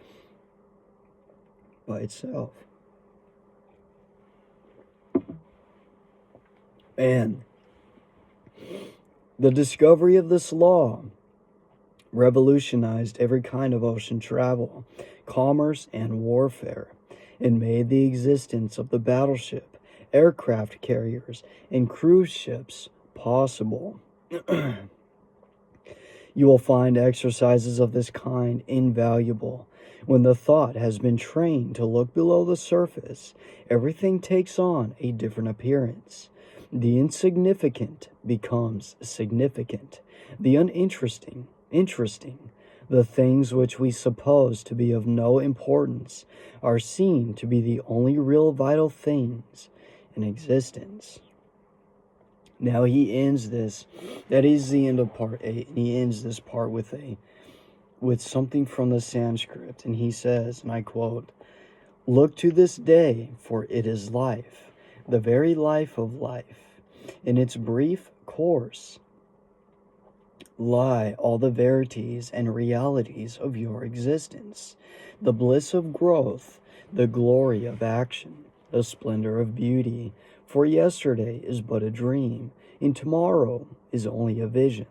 by itself. And the discovery of this law revolutionized every kind of ocean travel, commerce, and warfare, and made the existence of the battleship, aircraft carriers, and cruise ships possible. You will find exercises of this kind invaluable. When the thought has been trained to look below the surface, everything takes on a different appearance. The insignificant becomes significant. The uninteresting, interesting. The things which we suppose to be of no importance are seen to be the only real vital things in existence. Now he ends this, that is the end of part 8, and he ends this part with something from the Sanskrit, and he says, and I quote, "Look to this day, for it is life, the very life of life. In its brief course lie all the verities and realities of your existence, the bliss of growth, the glory of action, the splendor of beauty. For yesterday is but a dream, and tomorrow is only a vision.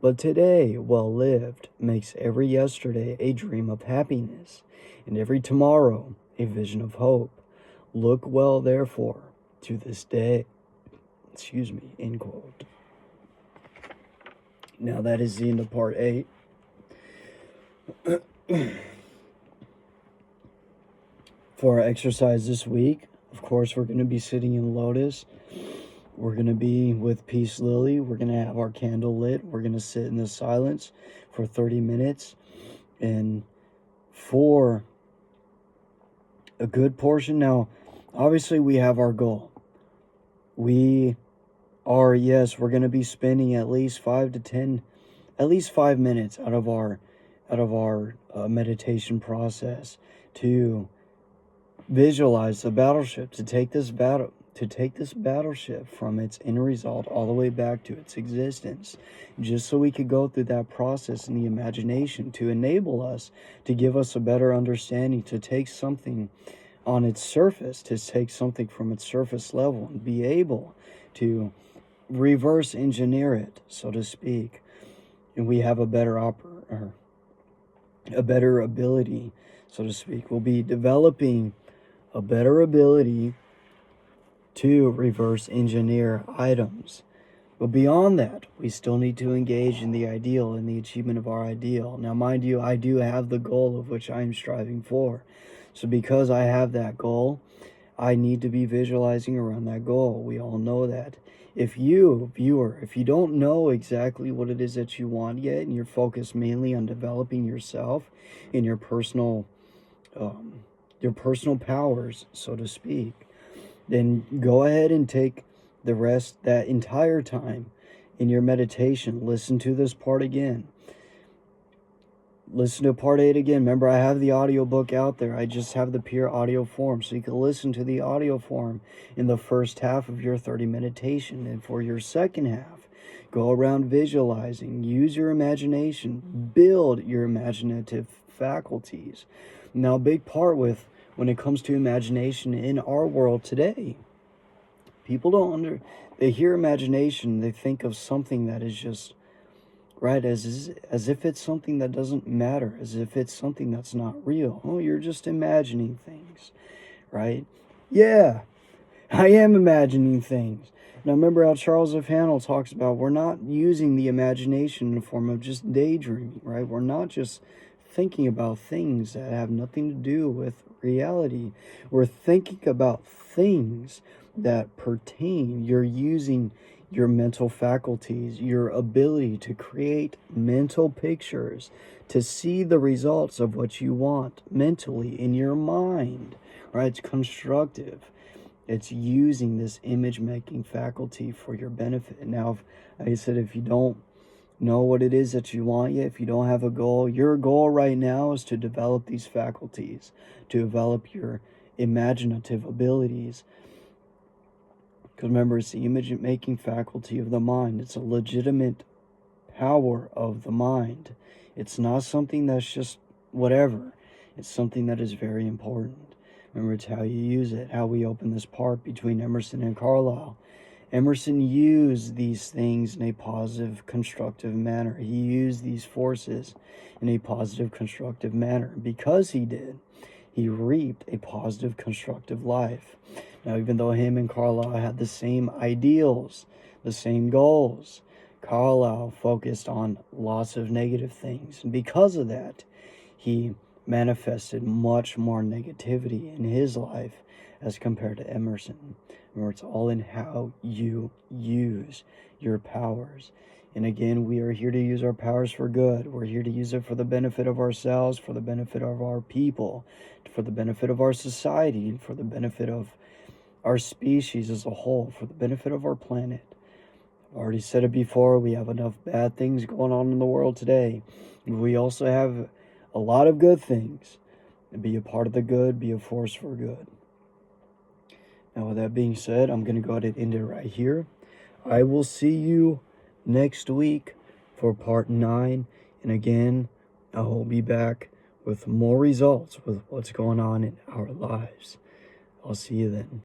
But today, well lived, makes every yesterday a dream of happiness, and every tomorrow a vision of hope. Look well, therefore, to this day." End quote. Now that is the end of part 8. For our exercise this week, of course, we're going to be sitting in lotus. We're going to be with Peace Lily. We're going to have our candle lit. We're going to sit in the silence for 30 minutes. And for a good portion, now, obviously we have our goal. We're going to be spending at least 5 minutes out of our meditation process to visualize the battleship, to take this to take this battleship from its end result all the way back to its existence, just so we could go through that process in the imagination to enable us, to give us a better understanding, to take something on its surface, to take something from its surface level and be able to reverse engineer it, so to speak. And we have a better ability, so to speak. We'll be developing a better ability to reverse engineer items. But beyond that, we still need to engage in the ideal and the achievement of our ideal. Now, mind you, I do have the goal of which I am striving for. So because I have that goal, I need to be visualizing around that goal. We all know that. If you, viewer, if you don't know exactly what it is that you want yet, and you're focused mainly on developing yourself in your personal powers, so to speak, then go ahead and take the rest, that entire time in your meditation. Listen to this part again. Listen to part 8 again. Remember, I have the audiobook out there. I just have the pure audio form. So you can listen to the audio form in the first half of your 30 meditation. And for your second half, go around visualizing. Use your imagination. Build your imaginative faculties. Now, a big part with when it comes to imagination in our world today, people they hear imagination, they think of something that is just, right, as if it's something that doesn't matter, as if it's something that's not real. Oh, you're just imagining things, right? Yeah, I am imagining things. Now, remember how Charles F. Handel talks about we're not using the imagination in the form of just daydreaming, right? We're not just thinking about things that have nothing to do with reality. We're thinking about things that pertain. You're using your mental faculties, your ability to create mental pictures, to see the results of what you want mentally in your mind, right? It's constructive. It's using this image-making faculty for your benefit. Now, like I said, if you don't know what it is that you want yet, if you don't have a goal, your goal right now is to develop these faculties, to develop your imaginative abilities. Because remember, it's the image-making faculty of the mind. It's a legitimate power of the mind. It's not something that's just whatever. It's something that is very important. Remember, it's how you use it, how we open this part between Emerson and Carlyle. Emerson used these things in a positive, constructive manner. He used these forces in a positive, constructive manner. Because he did, he reaped a positive, constructive life. Now, even though him and Carlyle had the same ideals, the same goals, Carlyle focused on lots of negative things. And because of that, he manifested much more negativity in his life as compared to Emerson. Remember, it's all in how you use your powers. And again, we are here to use our powers for good. We're here to use it for the benefit of ourselves, for the benefit of our people, for the benefit of our society, and for the benefit of our species as a whole, for the benefit of our planet. I've already said it before, we have enough bad things going on in the world today. We also have a lot of good things. And be a part of the good, be a force for good. Now, with that being said, I'm going to go ahead and end it right here. I will see you next week for part 9. And again, I will be back with more results with what's going on in our lives. I'll see you then.